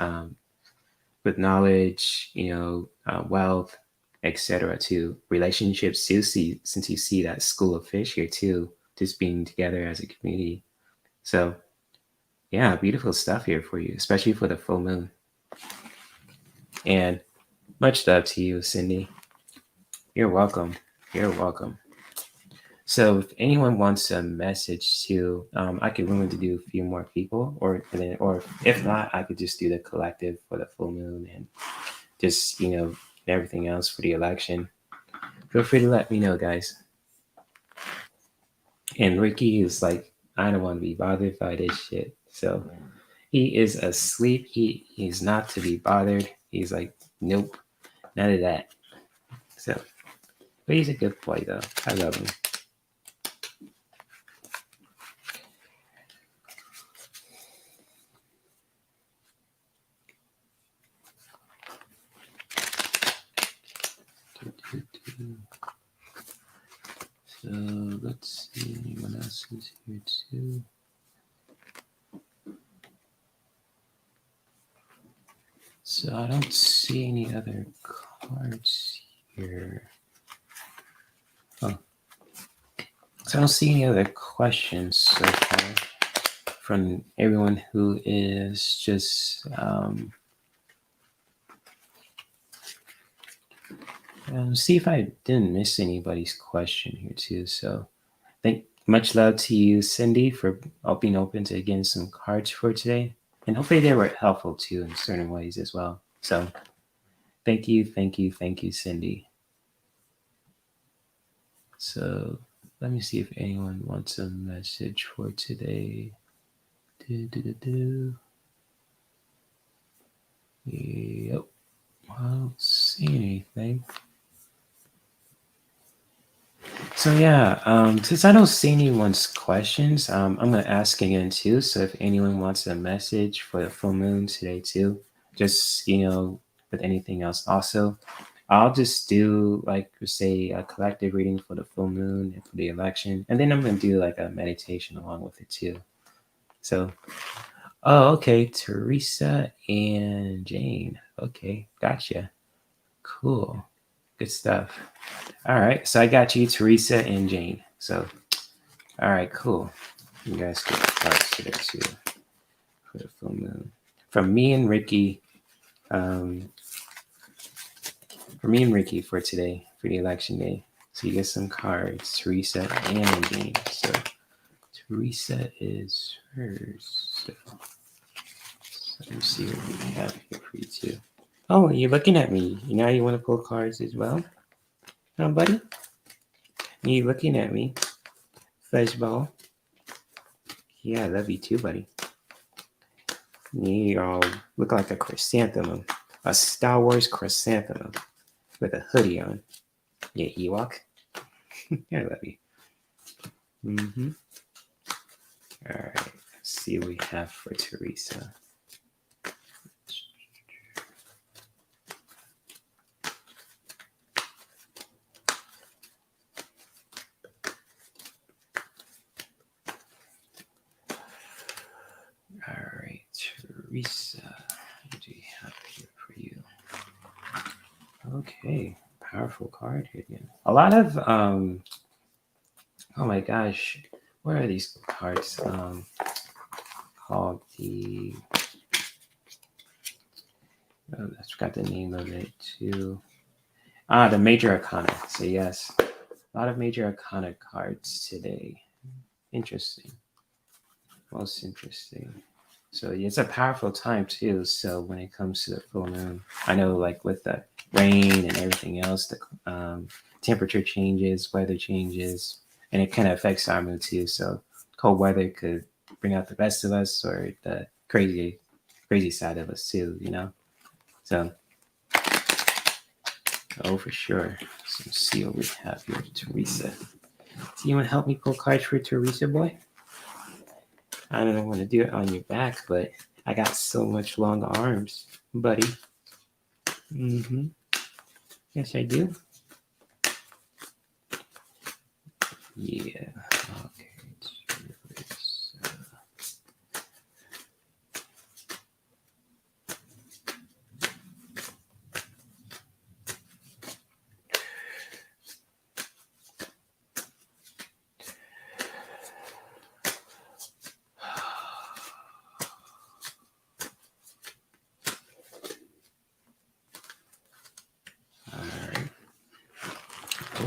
with knowledge, wealth, etc. To relationships too. See, since you see that school of fish here too, just being together as a community. So yeah, beautiful stuff here for you, especially for the full moon. And much love to you, Cindy. You're welcome. You're welcome. So if anyone wants a message too, I could willing to do a few more people, or if not, I could just do the collective for the full moon and just everything else for the election. Feel free to let me know, guys. And Ricky is like, I don't want to be bothered by this shit. So he is asleep. He's not to be bothered. He's like, nope, none of that. So, but he's a good boy though. I love him. So let's see, anyone else is here too. So I don't see any other cards here. Oh. So I don't see any other questions so far from everyone who is just see if I didn't miss anybody's question here too. So much love to you, Cindy, for being open to getting some cards for today. And hopefully they were helpful too in certain ways as well. So thank you, Cindy. So let me see if anyone wants a message for today. Yep. I don't see anything. So yeah, since I don't see anyone's questions, I'm gonna ask again too. So if anyone wants a message for the full moon today too, just with anything else also, I'll just do like say a collective reading for the full moon and for the election, and then I'm gonna do like a meditation along with it too. So, oh okay, Teresa and Jane. Okay, gotcha. Cool, good stuff. All right, so I got you, Teresa and Jane. So, all right, cool. You guys get cards today too for the full moon. From me and Ricky, for today for the election day. So you get some cards, Teresa and Jane. So Teresa is hers. So let me see what we have here for you too. Oh, you're looking at me. Now you want to pull cards as well, huh, buddy? You looking at me, Fuzzball? Yeah, I love you too, buddy. You all look like a chrysanthemum, a Star Wars chrysanthemum with a hoodie on. Yeah, Ewok. I love you. Mm-hmm. All right, let's see what we have for Teresa. All right, Teresa, what do we have here for you? Okay, powerful card here again. A lot of oh my gosh, what are these cards called? The I forgot the name of it too. The Major Arcana. So yes, a lot of Major Arcana cards today. Interesting. Most interesting. So it's a powerful time too. So when it comes to the full moon, I know like with the rain and everything else, the temperature changes, weather changes, and it kind of affects our mood too. So cold weather could bring out the best of us or the crazy side of us too, So, oh, for sure. So let's see what we have here, Teresa. So you want to help me pull cards for Teresa, boy? I don't want to do it on your back, but I got so much long arms, buddy. Mm-hmm. Yes, I do. Yeah. Okay.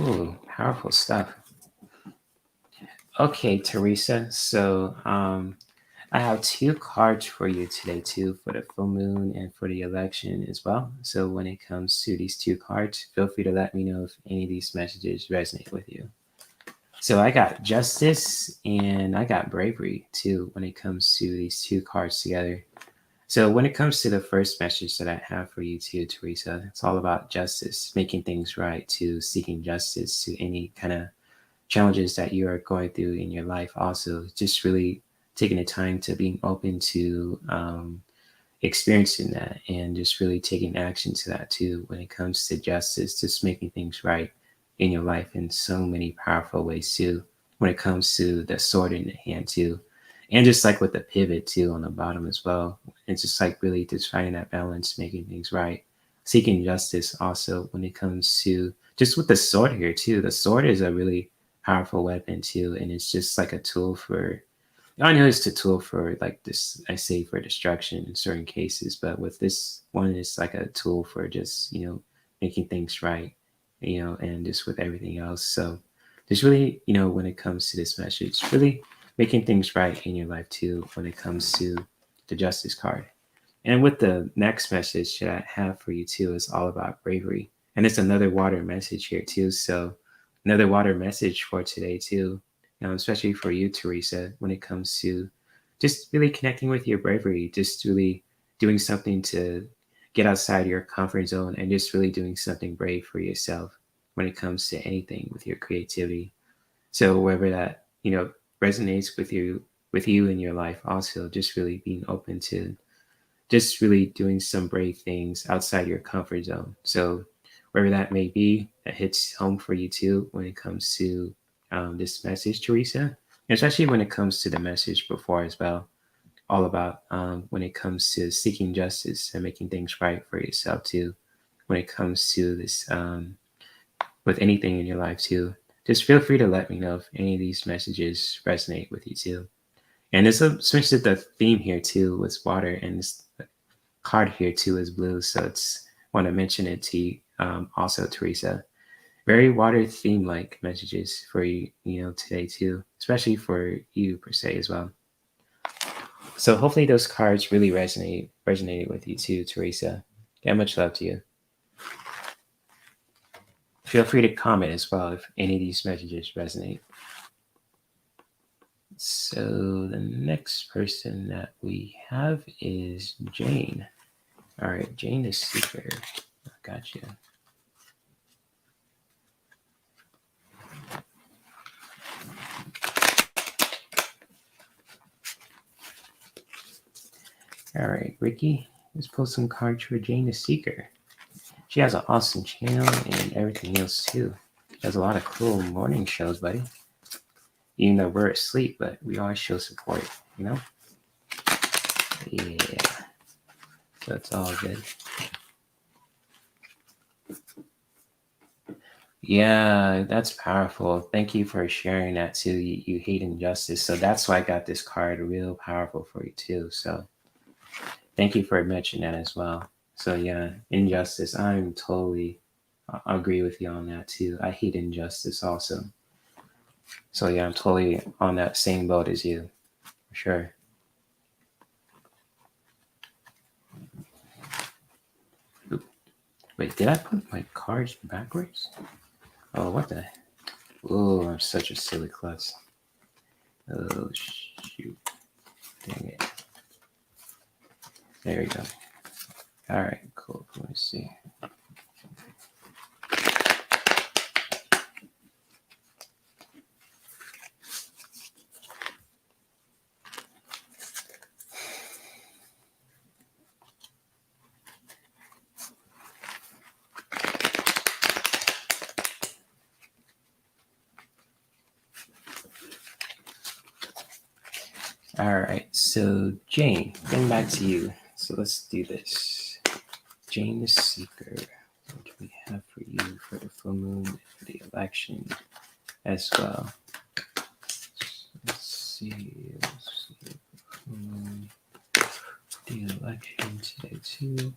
Ooh, powerful stuff. Okay, Teresa. So I have two cards for you today too, for the full moon and for the election as well. So when it comes to these two cards, feel free to let me know if any of these messages resonate with you. So I got justice and I got bravery too when it comes to these two cards together. So when it comes to the first message that I have for you too, Teresa, it's all about justice, making things right, to seeking justice to any kind of challenges that you are going through in your life. Also, just really taking the time to being open to experiencing that and just really taking action to that too when it comes to justice, just making things right in your life in so many powerful ways too when it comes to the sword in the hand too, and just like with the pivot too on the bottom as well. It's just like really just finding that balance, making things right, seeking justice also when it comes to just with the sword here too. The sword is a really powerful weapon too, and it's just like a tool for, I know it's a tool for like this, I say for destruction in certain cases, but with this one, it's like a tool for just, making things right, and just with everything else. So just really, when it comes to this message, really making things right in your life too, when it comes to the justice card. And with the next message that I have for you too is all about bravery. And it's another water message here too. So another water message for today too, especially for you, Teresa, when it comes to just really connecting with your bravery, just really doing something to get outside your comfort zone and just really doing something brave for yourself when it comes to anything with your creativity. So wherever that, resonates with you in your life, also just really being open to just really doing some brave things outside your comfort zone. So wherever that may be, that hits home for you too when it comes to this message, Teresa, and especially when it comes to the message before as well, all about when it comes to seeking justice and making things right for yourself too, when it comes to this with anything in your life too. Just feel free to let me know if any of these messages resonate with you too. And it's essentially the theme here too was water, and this card here too is blue. So it's want to mention it to you, also, Teresa. Very water theme like messages for you, today too, especially for you per se as well. So hopefully those cards really resonated with you too, Teresa. Yeah, much love to you. Feel free to comment as well if any of these messages resonate. So the next person that we have is Jane. All right, Jane the Seeker. Gotcha. All right, Ricky, let's pull some cards for Jane the Seeker. She has an awesome channel and everything else too. She has a lot of cool morning shows, buddy. Even though we're asleep, but we always show support, Yeah. So it's all good. Yeah, that's powerful. Thank you for sharing that too. You hate injustice. So that's why I got this card real powerful for you too. So thank you for mentioning that as well. So yeah, injustice. I'm totally agree with you on that too. I hate injustice also. So yeah, I'm totally on that same boat as you, for sure. Oop. Wait, did I put my cards backwards? Oh, what the? Oh, I'm such a silly klutz. Oh shoot! Dang it! There we go. All right, cool. Let me see. All right, so Jane, getting back to you. So let's do this. Jane the Seeker. What do we have for you for the full moon, for the election as well? Let's see. The election today too.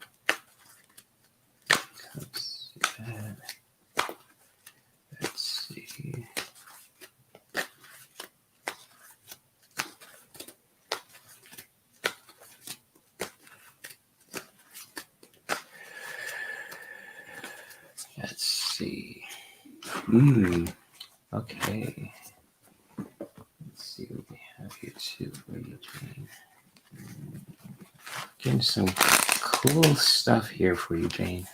Let's Okay. Let's see what we have here too for you, Jane. Getting some cool stuff here for you, Jane.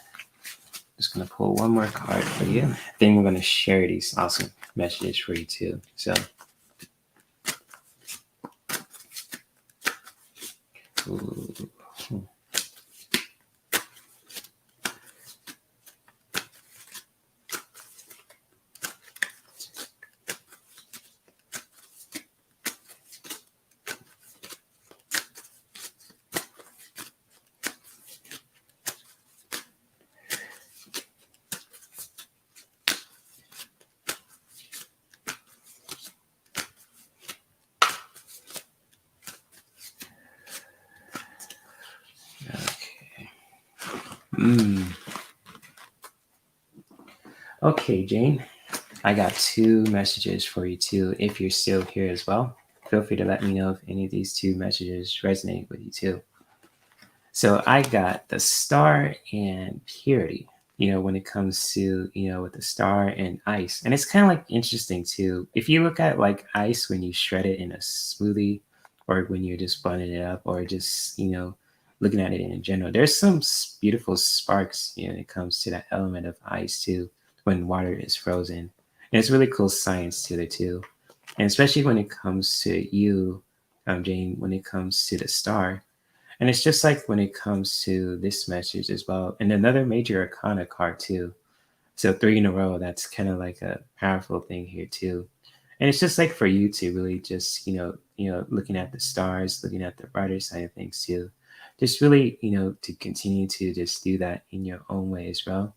Just gonna pull one more card for you. Then we're gonna share these awesome messages for you too. So, ooh. Okay. Okay, Jane. I got two messages for you too. If you're still here as well, feel free to let me know if any of these two messages resonate with you too. So I got the star and purity. When it comes to, with the star and ice. And it's kind of like interesting too. If you look at like ice when you shred it in a smoothie or when you're just blending it up or just, looking at it in general, there's some beautiful sparks, when it comes to that element of ice too, when water is frozen. And it's really cool science to it too. And especially when it comes to you, Jane, when it comes to the star, and it's just like when it comes to this message as well. And another major arcana card too. So three in a row, that's kind of like a powerful thing here too. And it's just like for you to really just, looking at the stars, looking at the brighter side of things too. Just really, to continue to just do that in your own way as well.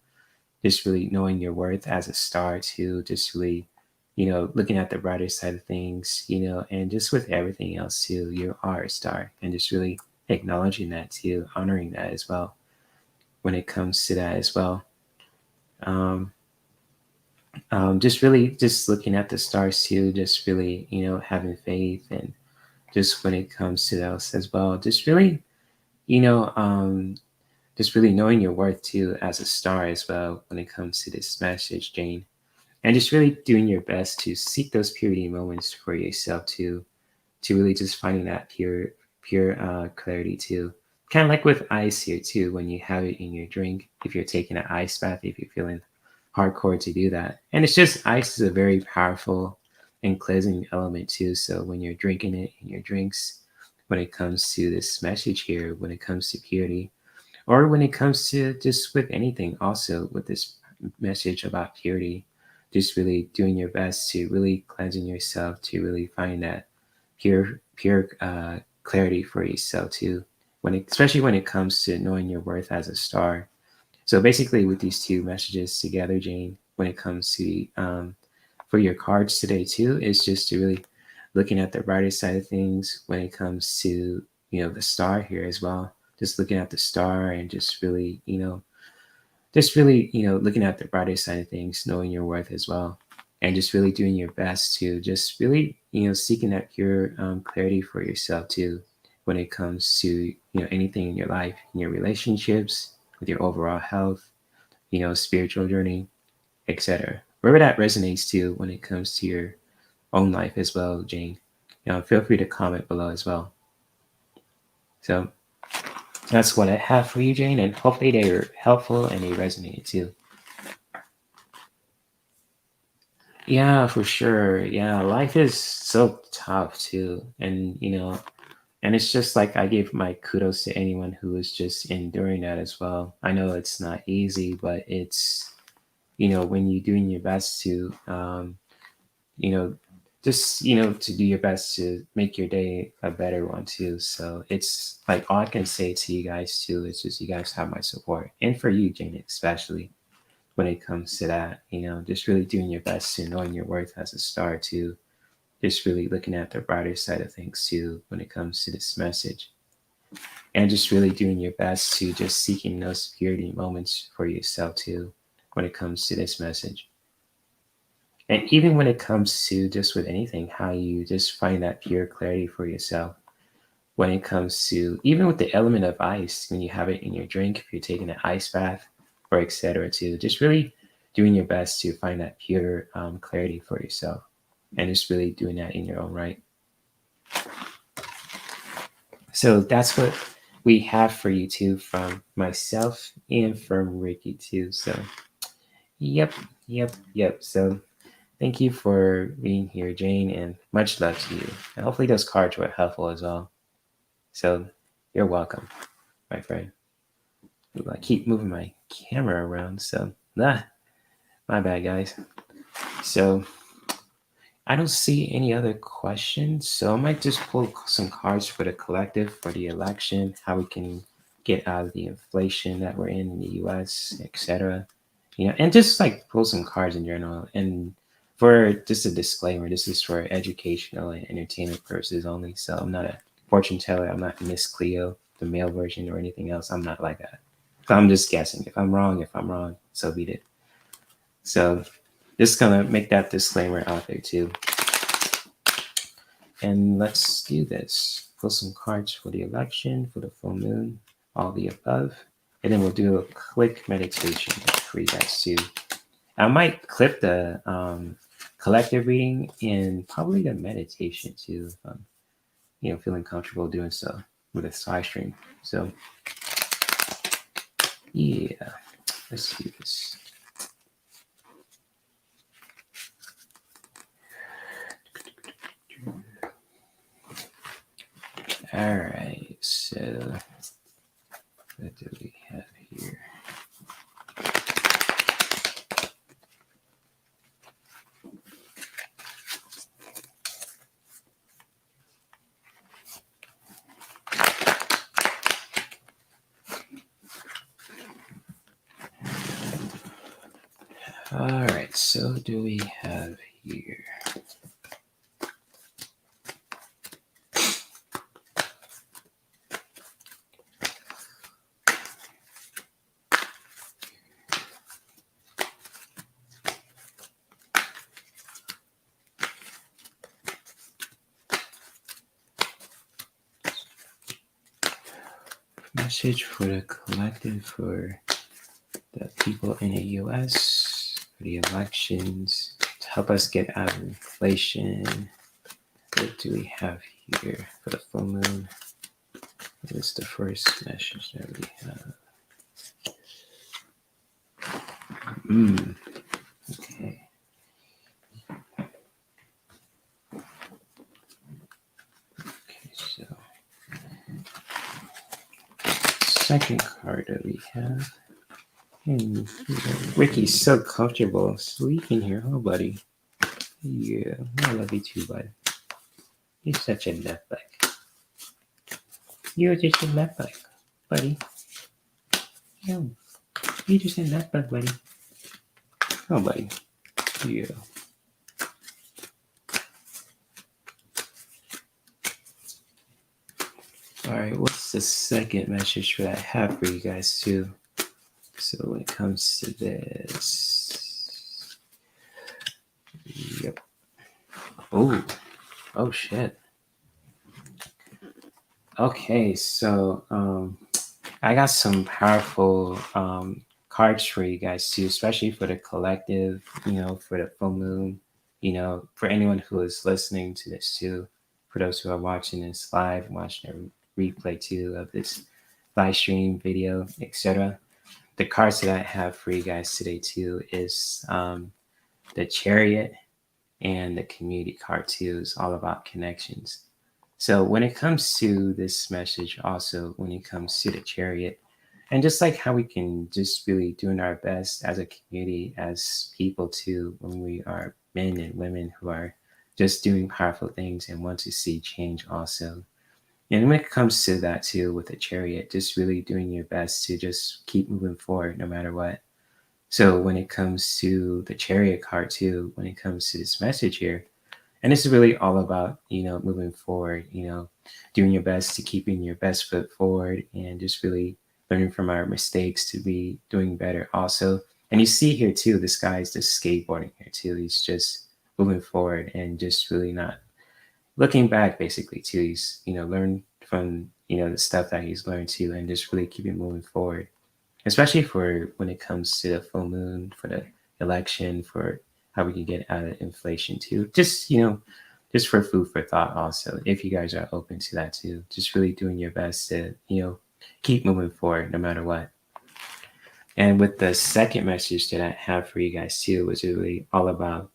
Just really knowing your worth as a star too. Just really, looking at the brighter side of things, and just with everything else too, you are a star. And just really acknowledging that too, honoring that as well when it comes to that as well. Um, just really just looking at the stars too, just really, having faith and just when it comes to those as well, just really, you know, um, just really knowing your worth too as a star as well when it comes to this message, Jane. And just really doing your best to seek those purity moments for yourself too, to really just finding that pure clarity too. Kind of like with ice here too, when you have it in your drink, if you're taking an ice bath, if you're feeling hardcore to do that. And it's just ice is a very powerful and cleansing element too. So when you're drinking it in your drinks, when it comes to this message here, when it comes to purity, or when it comes to just with anything, also with this message about purity, just really doing your best to really cleansing yourself to really find that pure clarity for yourself too. Especially when it comes to knowing your worth as a star. So basically, with these two messages together, Jane, when it comes to for your cards today too, is just to really looking at the brighter side of things when it comes to the star here as well. Just looking at the star and just really looking at the brighter side of things, knowing your worth as well, and just really doing your best to just really seeking that pure clarity for yourself too when it comes to anything in your life, in your relationships, with your overall health, spiritual journey, etc. Wherever that resonates to when it comes to your own life as well, Jane. Feel free to comment below as well. So that's what I have for you, Jane, and hopefully they were helpful and they resonated too. Yeah, for sure. Yeah, life is so tough too. And it's just like I give my kudos to anyone who is just enduring that as well. I know it's not easy, but it's, when you're doing your best to, you know, just, to do your best to make your day a better one too. So it's like all I can say to you guys too is just you guys have my support. And for you, Jane, especially when it comes to that, just really doing your best to knowing your worth as a star too. Just really looking at the brighter side of things too when it comes to this message. And just really doing your best to just seeking those purity moments for yourself too when it comes to this message. And even when it comes to just with anything, how you just find that pure clarity for yourself. When it comes to even with the element of ice, when you have it in your drink, if you're taking an ice bath or etc. too, just really doing your best to find that pure clarity for yourself, and just really doing that in your own right. So that's what we have for you too, from myself and from Ricky too. So yep, yep. So thank you for being here, Jane, and much love to you. And hopefully those cards were helpful as well. So you're welcome, my friend. Ooh, I keep moving my camera around, so my bad, guys. So I don't see any other questions, so I might just pull some cards for the collective for the election, how we can get out of the inflation that we're in the U.S., etc. And just like pull some cards in general. And for just a disclaimer, this is for educational and entertainment purposes only. So I'm not a fortune teller. I'm not Miss Cleo, the male version, or anything else. I'm not like that. So I'm just guessing. If I'm wrong, so be it. So just gonna make that disclaimer out there too. And let's do this. Pull some cards for the election, for the full moon, all the above. And then we'll do a quick meditation for you guys too. I might clip the collective reading and probably the meditation too, if I'm feeling comfortable doing so with a side stream. So yeah, let's do this. All right, so what do we have here? All right, so do we have here? Message for the collective, for the people in the U.S., for the elections, to help us get out of inflation. What do we have here for the full moon? What is the first message that we have? Okay. So second card that we have. And Ricky's so comfortable sleeping here, huh, buddy? Yeah, I love you too, bud. You're such a nutbag. You're just a nutbag, buddy. Yeah, you're just a nutbag, buddy. Oh, buddy. Yeah. All right, what's the second message that I have for you guys too? So when it comes to this, yep. Oh shit. Okay, so I got some powerful cards for you guys too, especially for the collective. For the full moon. For anyone who is listening to this too, for those who are watching this live, watching a replay too of this live stream video, etc. The cards that I have for you guys today too is the Chariot and the Community card too. Is all about connections. So when it comes to this message, also when it comes to the Chariot, and just like how we can just really doing our best as a community, as people too, when we are men and women who are just doing powerful things and want to see change also. And when it comes to that too, with the Chariot, just really doing your best to just keep moving forward no matter what. So when it comes to the Chariot card too, when it comes to this message here, and this is really all about moving forward, doing your best to keeping your best foot forward, and just really learning from our mistakes to be doing better also. And you see here too, this guy's just skateboarding here too. He's just moving forward and just really not looking back basically too. He's learned from the stuff that he's learned too, and just really keeping moving forward, especially for when it comes to the full moon, for the election, for how we can get out of inflation too. Just, just for food for thought also, if you guys are open to that too. Just really doing your best to, keep moving forward no matter what. And with the second message that I have for you guys too, was really all about,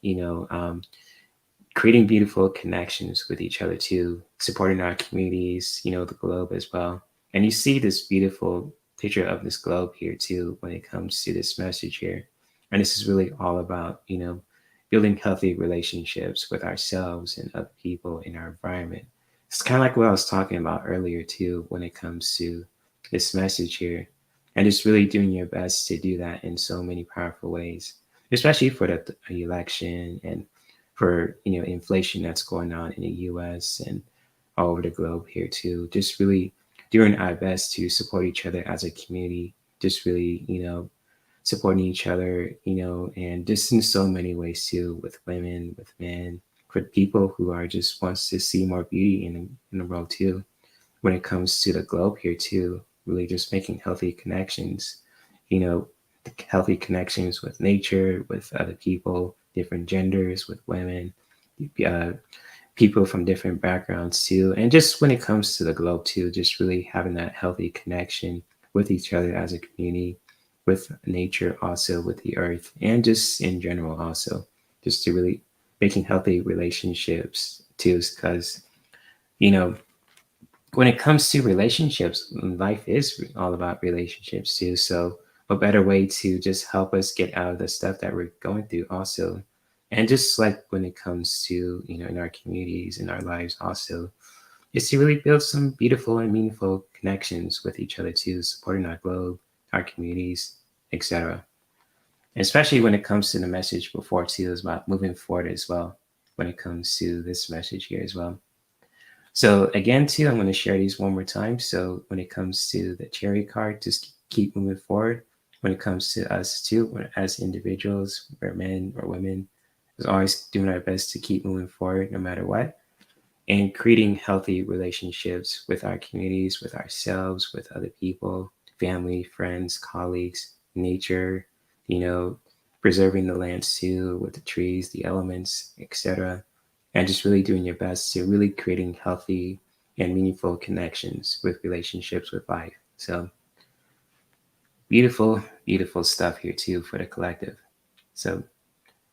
creating beautiful connections with each other too, supporting our communities, the globe as well. And you see this beautiful picture of this globe here too when it comes to this message here. And this is really all about, building healthy relationships with ourselves and other people in our environment. It's kind of like what I was talking about earlier too when it comes to this message here. And just really doing your best to do that in so many powerful ways, especially for the election and for inflation that's going on in the U.S. and all over the globe here too. Just really doing our best to support each other as a community. Just really supporting each other, and just in so many ways too, with women, with men, for people who are just wants to see more beauty in the world too. When it comes to the globe here too, really just making healthy connections, you know, healthy connections with nature, with other people, different genders, with women, uh, people from different backgrounds too. And just when it comes to the globe too, just really having that healthy connection with each other as a community, with nature, also with the earth, and just in general, also, just to really making healthy relationships too. Because, you know, when it comes to relationships, life is all about relationships too. So, what better way to just help us get out of the stuff that we're going through, also, and just like when it comes to in our communities, in our lives, also, is to really build some beautiful and meaningful connections with each other too, supporting our globe, our communities, etc. Especially when it comes to the message before too, is about moving forward as well. When it comes to this message here as well. So again, too, I'm going to share these one more time. So when it comes to the cherry card, just keep moving forward. When it comes to us too, as individuals, or men or women, is always doing our best to keep moving forward no matter what, and creating healthy relationships with our communities, with ourselves, with other people, family, friends, colleagues, nature, you know, preserving the lands too, with the trees, the elements, etc. And just really doing your best to really creating healthy and meaningful connections with relationships with life. So beautiful, beautiful stuff here too for the collective. So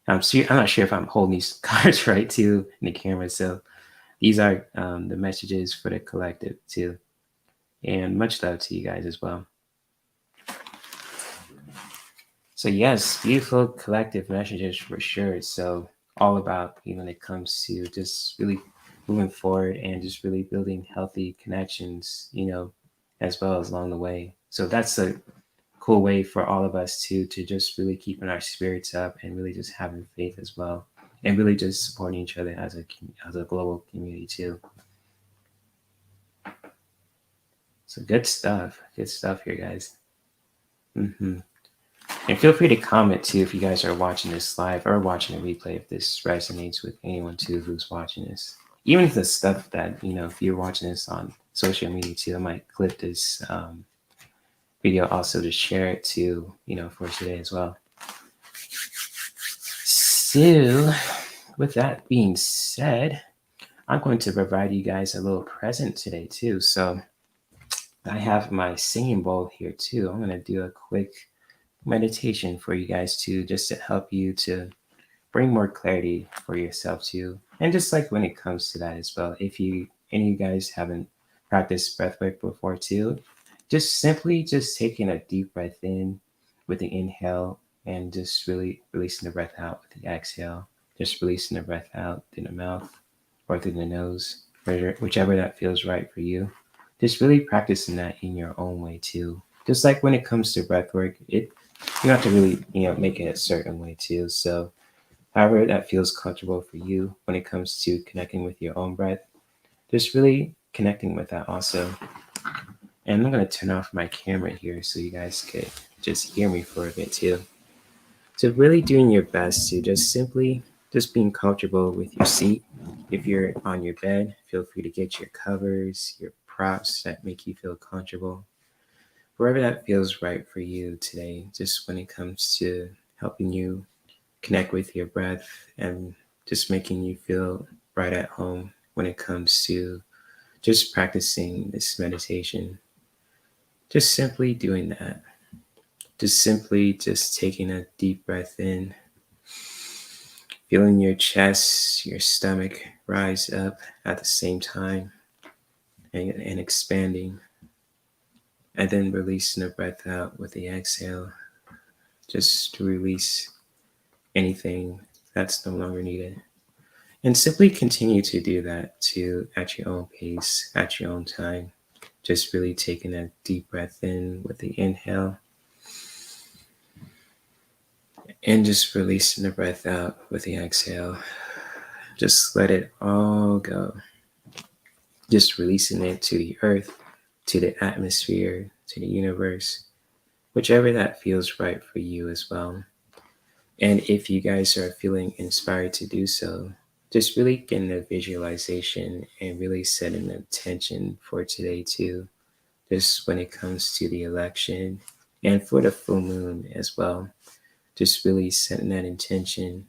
I'm not sure if I'm holding these cards right too in the camera. So these are the messages for the collective too. And much love to you guys as well. So yes, beautiful collective messages for sure. So all about when it comes to just really moving forward and just really building healthy connections, as well as along the way. So that's a cool way for all of us to just really keeping our spirits up and really just having faith as well, and really just supporting each other as a global community too. So good stuff here, guys. hmm And feel free to comment too if you guys are watching this live or watching a replay, if this resonates with anyone too who's watching this. Even if the stuff that, if you're watching this on social media too, I might clip this video also to share it to, for today as well. So, with that being said, I'm going to provide you guys a little present today too. So, I have my singing bowl here too. I'm going to do a quick meditation for you guys too, just to help you to bring more clarity for yourself too. And just like when it comes to that as well, if any of you guys haven't practiced breathwork before too, just simply just taking a deep breath in with the inhale and just really releasing the breath out with the exhale. Just releasing the breath out through the mouth or through the nose, whichever that feels right for you. Just really practicing that in your own way too. Just like when it comes to breathwork, you don't have to really make it a certain way too. So however that feels comfortable for you when it comes to connecting with your own breath, just really connecting with that also. And I'm going to turn off my camera here so you guys could just hear me for a bit too. So really doing your best to just simply just being comfortable with your seat. If you're on your bed, feel free to get your covers, your props that make you feel comfortable. Wherever that feels right for you today, just when it comes to helping you connect with your breath and just making you feel right at home when it comes to just practicing this meditation. Just simply doing that. Just simply just taking a deep breath in, feeling your chest, your stomach rise up at the same time and expanding, and then releasing the breath out with the exhale, just to release anything that's no longer needed. And simply continue to do that to at your own pace, at your own time. Just really taking a deep breath in with the inhale and just releasing the breath out with the exhale. Just let it all go. Just releasing it to the earth, to the atmosphere, to the universe, whichever that feels right for you as well. And if you guys are feeling inspired to do so, just really getting a visualization and really setting an intention for today too, just when it comes to the election and for the full moon as well. Just really setting that intention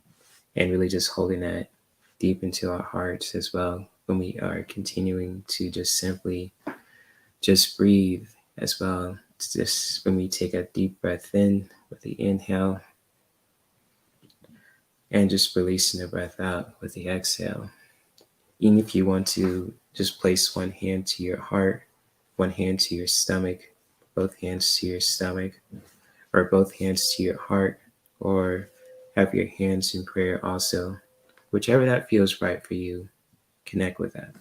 and really just holding that deep into our hearts as well when we are continuing to just simply just breathe as well. It's just when we take a deep breath in with the inhale and just releasing the breath out with the exhale. Even if you want to just place one hand to your heart, one hand to your stomach, both hands to your stomach, or both hands to your heart, or have your hands in prayer also. Whichever that feels right for you, connect with that.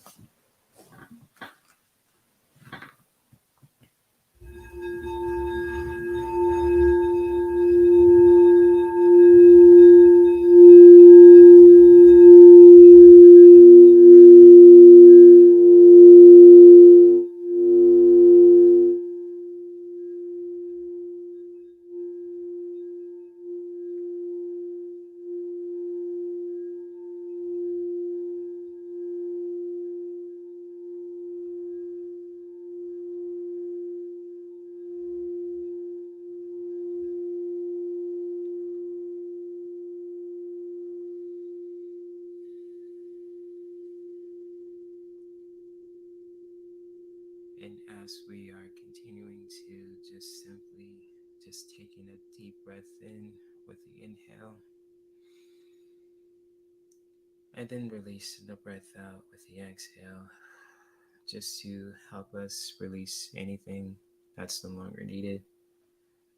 And as we are continuing to just simply just taking a deep breath in with the inhale and then releasing the breath out with the exhale, just to help us release anything that's no longer needed,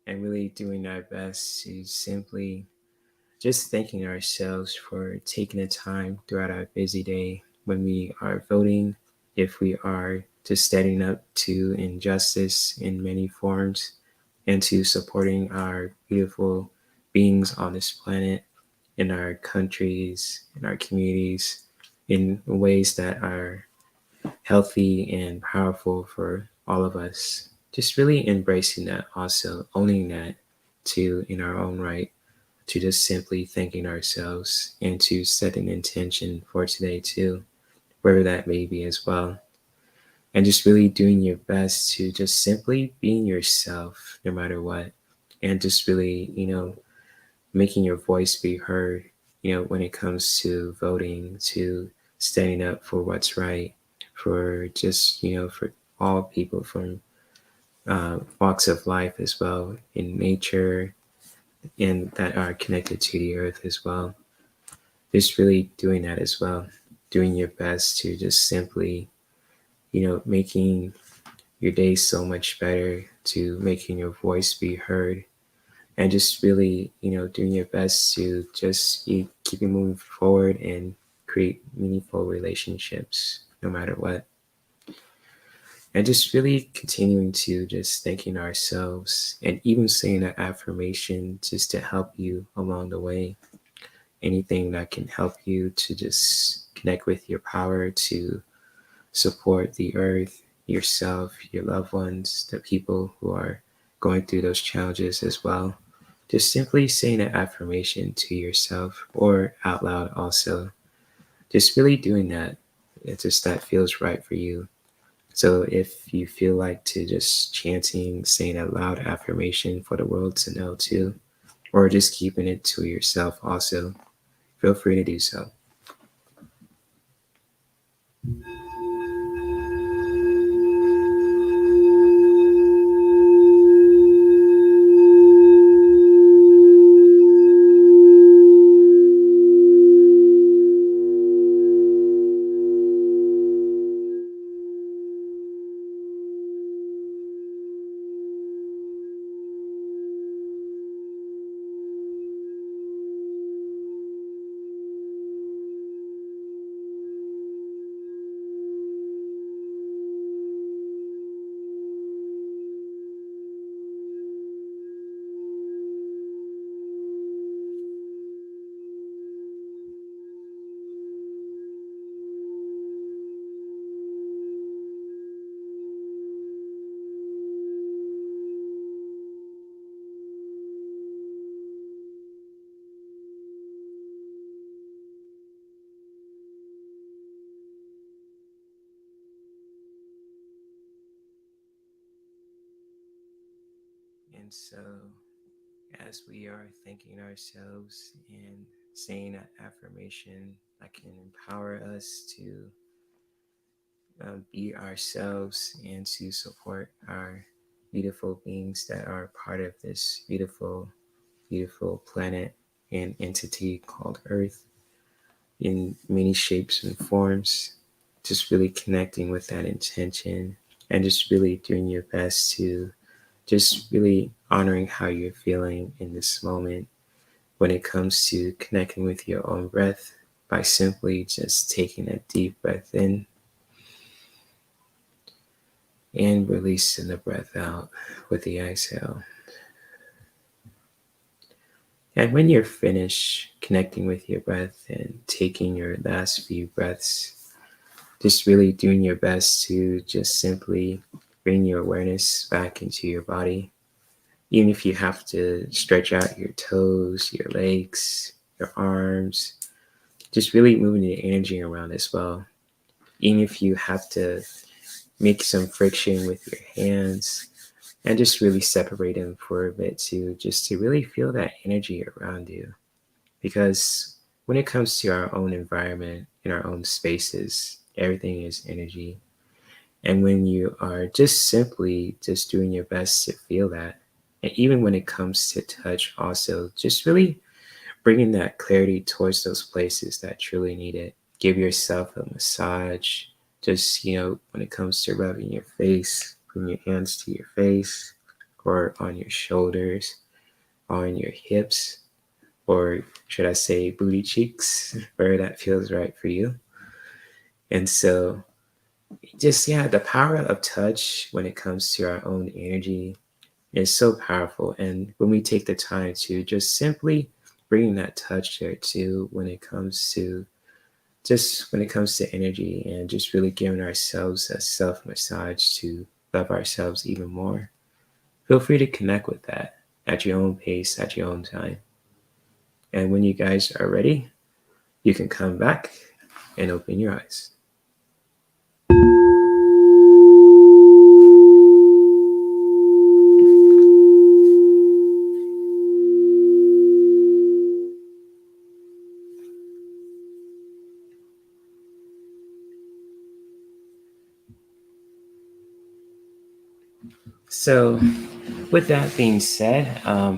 and really doing our best to simply just thanking ourselves for taking the time throughout our busy day when we are voting, if we are just standing up to injustice in many forms, and to supporting our beautiful beings on this planet, in our countries, in our communities, in ways that are healthy and powerful for all of us. Just really embracing that, also owning that too in our own right, to just simply thanking ourselves and to set an intention for today too, wherever that may be as well. And just really doing your best to just simply being yourself no matter what. And just really, making your voice be heard, when it comes to voting, to standing up for what's right, for just, for all people from walks of life as well, in nature, and that are connected to the earth as well. Just really doing that as well, doing your best to just simply, making your day so much better, to making your voice be heard, and just really, doing your best to just keep it moving forward and create meaningful relationships no matter what. And just really continuing to just thanking ourselves and even saying an affirmation just to help you along the way. Anything that can help you to just connect with your power to support the earth, yourself, your loved ones, the people who are going through those challenges as well. Just simply saying an affirmation to yourself or out loud also. Just really doing that. It's just that feels right for you. So if you feel like to just chanting, saying a loud affirmation for the world to know too, or just keeping it to yourself also, feel free to do so. And so, as we are thanking ourselves and saying that affirmation that can empower us to be ourselves and to support our beautiful beings that are part of this beautiful, beautiful planet and entity called Earth in many shapes and forms. Just really connecting with that intention and just really doing your best to just really honoring how you're feeling in this moment when it comes to connecting with your own breath by simply just taking a deep breath in and releasing the breath out with the exhale. And when you're finished connecting with your breath and taking your last few breaths, just really doing your best to just simply bring your awareness back into your body. Even if you have to stretch out your toes, your legs, your arms, just really moving the energy around as well. Even if you have to make some friction with your hands and just really separate them for a bit to just to really feel that energy around you. Because when it comes to our own environment, in our own spaces, everything is energy. And when you are just simply just doing your best to feel that, and even when it comes to touch, also just really bringing that clarity towards those places that truly need it. Give yourself a massage. Just, when it comes to rubbing your face, bring your hands to your face or on your shoulders, on your hips, or should I say booty cheeks, where that feels right for you. And so, just, yeah, the power of touch when it comes to our own energy is so powerful. And when we take the time to just simply bringing that touch there too, when it comes to energy and just really giving ourselves a self massage to love ourselves even more, feel free to connect with that at your own pace, at your own time. And when you guys are ready, you can come back and open your eyes. So, with that being said,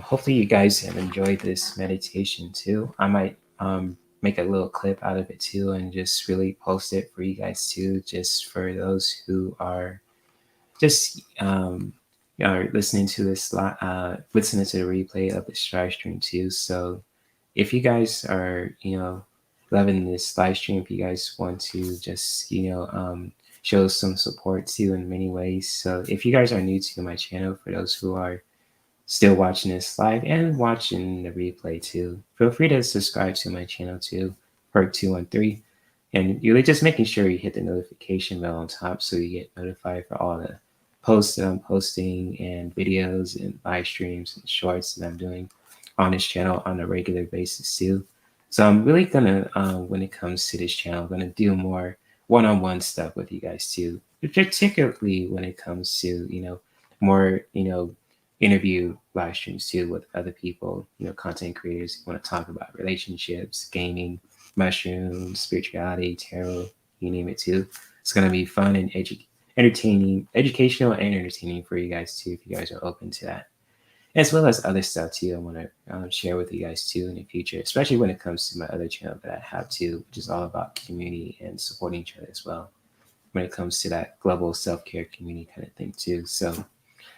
hopefully you guys have enjoyed this meditation too. I might make a little clip out of it too and just really post it for you guys too, just for those who are just are listening to listening to the replay of this live stream too. So if you guys are, loving this live stream, if you guys want to just, show some support too in many ways. So if you guys are new to my channel, for those who are still watching this live and watching the replay too, feel free to subscribe to my channel too, Perk213. And you're just making sure you hit the notification bell on top so you get notified for all the posts that I'm posting and videos and live streams and shorts that I'm doing on this channel on a regular basis too. So I'm really gonna, when it comes to this channel, I'm gonna do more one-on-one stuff with you guys too, particularly when it comes to more interview live streams too with other people, content creators who want to talk about relationships, gaming, mushrooms, spirituality, tarot, you name it too. It's gonna be fun and entertaining, educational and entertaining for you guys too, if you guys are open to that. As well as other stuff too, I want to share with you guys too in the future, especially when it comes to my other channel that I have too, which is all about community and supporting each other as well. When it comes to that global self-care community kind of thing too. So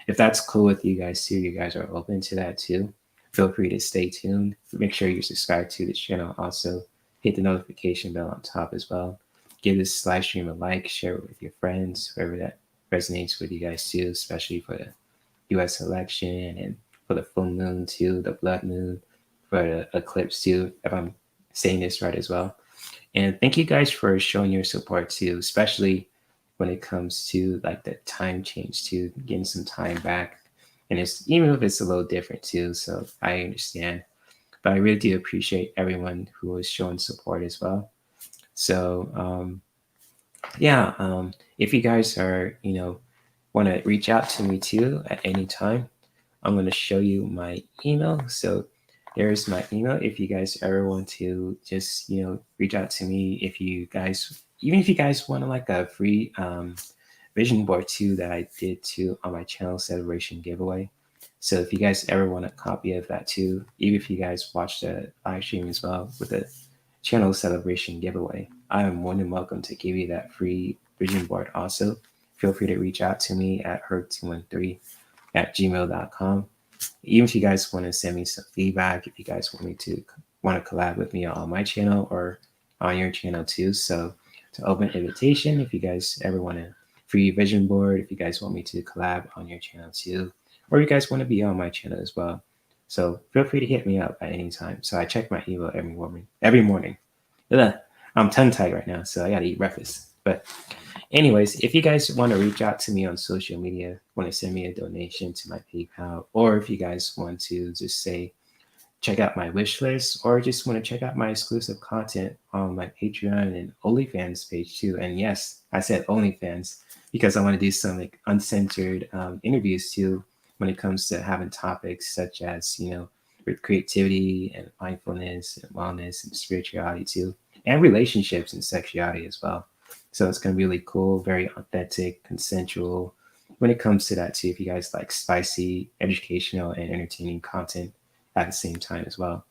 if that's cool with you guys too, you guys are open to that too, feel free to stay tuned. Make sure you're subscribed to this channel. Also, hit the notification bell on top as well. Give this live stream a like, share it with your friends, whoever that resonates with you guys too, especially for the US election and for the full moon too, the blood moon, for the eclipse too, if I'm saying this right as well. And thank you guys for showing your support too, especially when it comes to like the time change too, getting some time back. And it's even if it's a little different too, so I understand. But I really do appreciate everyone who is showing support as well. So yeah, if you guys are, want to reach out to me too at any time, I'm going to show you my email. So there's my email. If you guys ever want to just, reach out to me, if you guys, even if you guys want to like a free vision board too that I did too on my channel celebration giveaway. So if you guys ever want a copy of that too, even if you guys watch the live stream as well with the channel celebration giveaway, I am more than welcome to give you that free vision board also. Feel free to reach out to me at herb213@gmail.com. Even if you guys want to send me some feedback, if you guys want to collab with me on my channel or on your channel too. So to open invitation, if you guys ever want a free vision board, if you guys want me to collab on your channel too, or you guys want to be on my channel as well. So feel free to hit me up at any time. So I check my email every morning. Every morning. Ugh, I'm tongue tied right now, so I gotta eat breakfast. But anyways, if you guys want to reach out to me on social media, want to send me a donation to my PayPal, or if you guys want to just say, check out my wish list, or just want to check out my exclusive content on my Patreon and OnlyFans page too. And yes, I said OnlyFans because I want to do some like uncensored interviews too when it comes to having topics such as, with creativity and mindfulness and wellness and spirituality too, and relationships and sexuality as well. So it's going to be really cool, very authentic, consensual when it comes to that too. If you guys like spicy, educational, and entertaining content at the same time as well.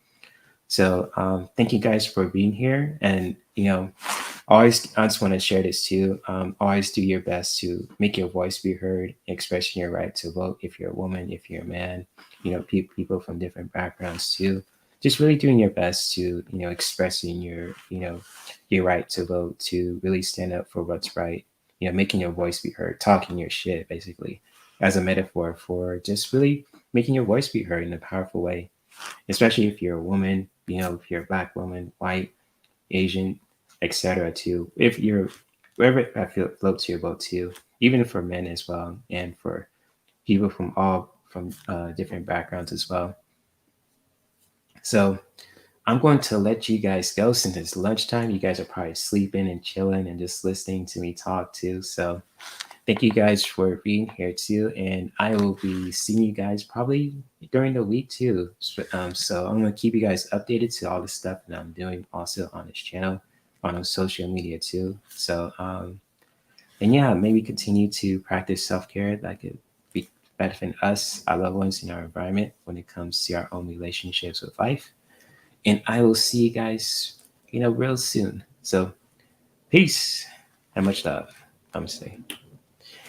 So thank you guys for being here. And, always, I just want to share this too. Always do your best to make your voice be heard, expressing your right to vote if you're a woman, if you're a man, people from different backgrounds too. Just really doing your best to, expressing your right to vote, to really stand up for what's right, making your voice be heard, talking your shit, basically, as a metaphor for just really making your voice be heard in a powerful way, especially if you're a woman, if you're a black woman, white, Asian, etc. Too. If you're wherever I feel floats your boat too, even for men as well, and for people from different backgrounds as well. So I'm going to let you guys go since it's lunchtime. You guys are probably sleeping and chilling and just listening to me talk too. So thank you guys for being here too. And I will be seeing you guys probably during the week too. So I'm going to keep you guys updated to all the stuff that I'm doing also on this channel, on social media too. So, and yeah, maybe continue to practice self-care that could be benefit us, our loved ones, in our environment when it comes to our own relationships with life. And I will see you guys, real soon. So peace and much love. I'm saying.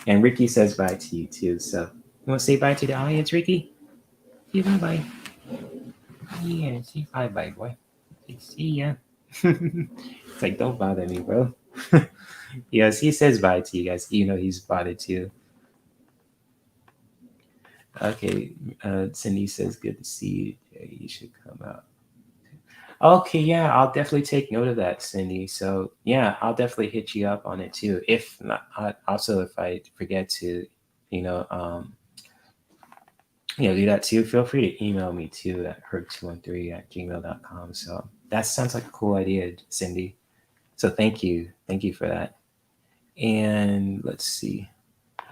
And Ricky says bye to you too. So you want to say bye to the audience, Ricky? Say bye bye. Yeah, say bye bye, boy. See ya. It's like, don't bother me, bro. Yes, he says bye to you guys, even though he's bothered too. Okay, Cindy says, good to see you. You should come out. Okay, yeah, I'll definitely take note of that, Cindy. So yeah, I'll definitely hit you up on it too. If not, also if I forget to, you know, um, do that too. Feel free to email me too at herb213@gmail.com. So that sounds like a cool idea, Cindy. So thank you for that. And let's see.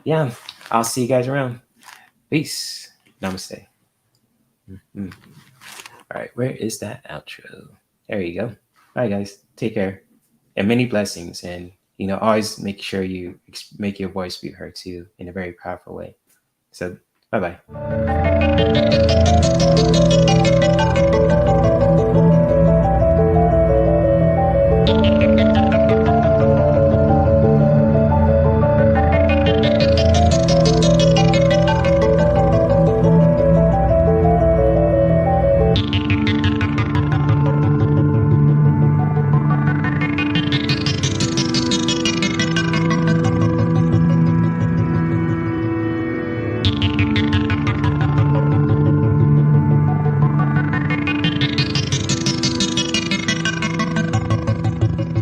Yeah, I'll see you guys around. Peace. Namaste. Mhm. All right, where is that outro? There you go. All right, guys, take care, and many blessings. And always make sure you make your voice be heard too in a very powerful way. So, bye bye.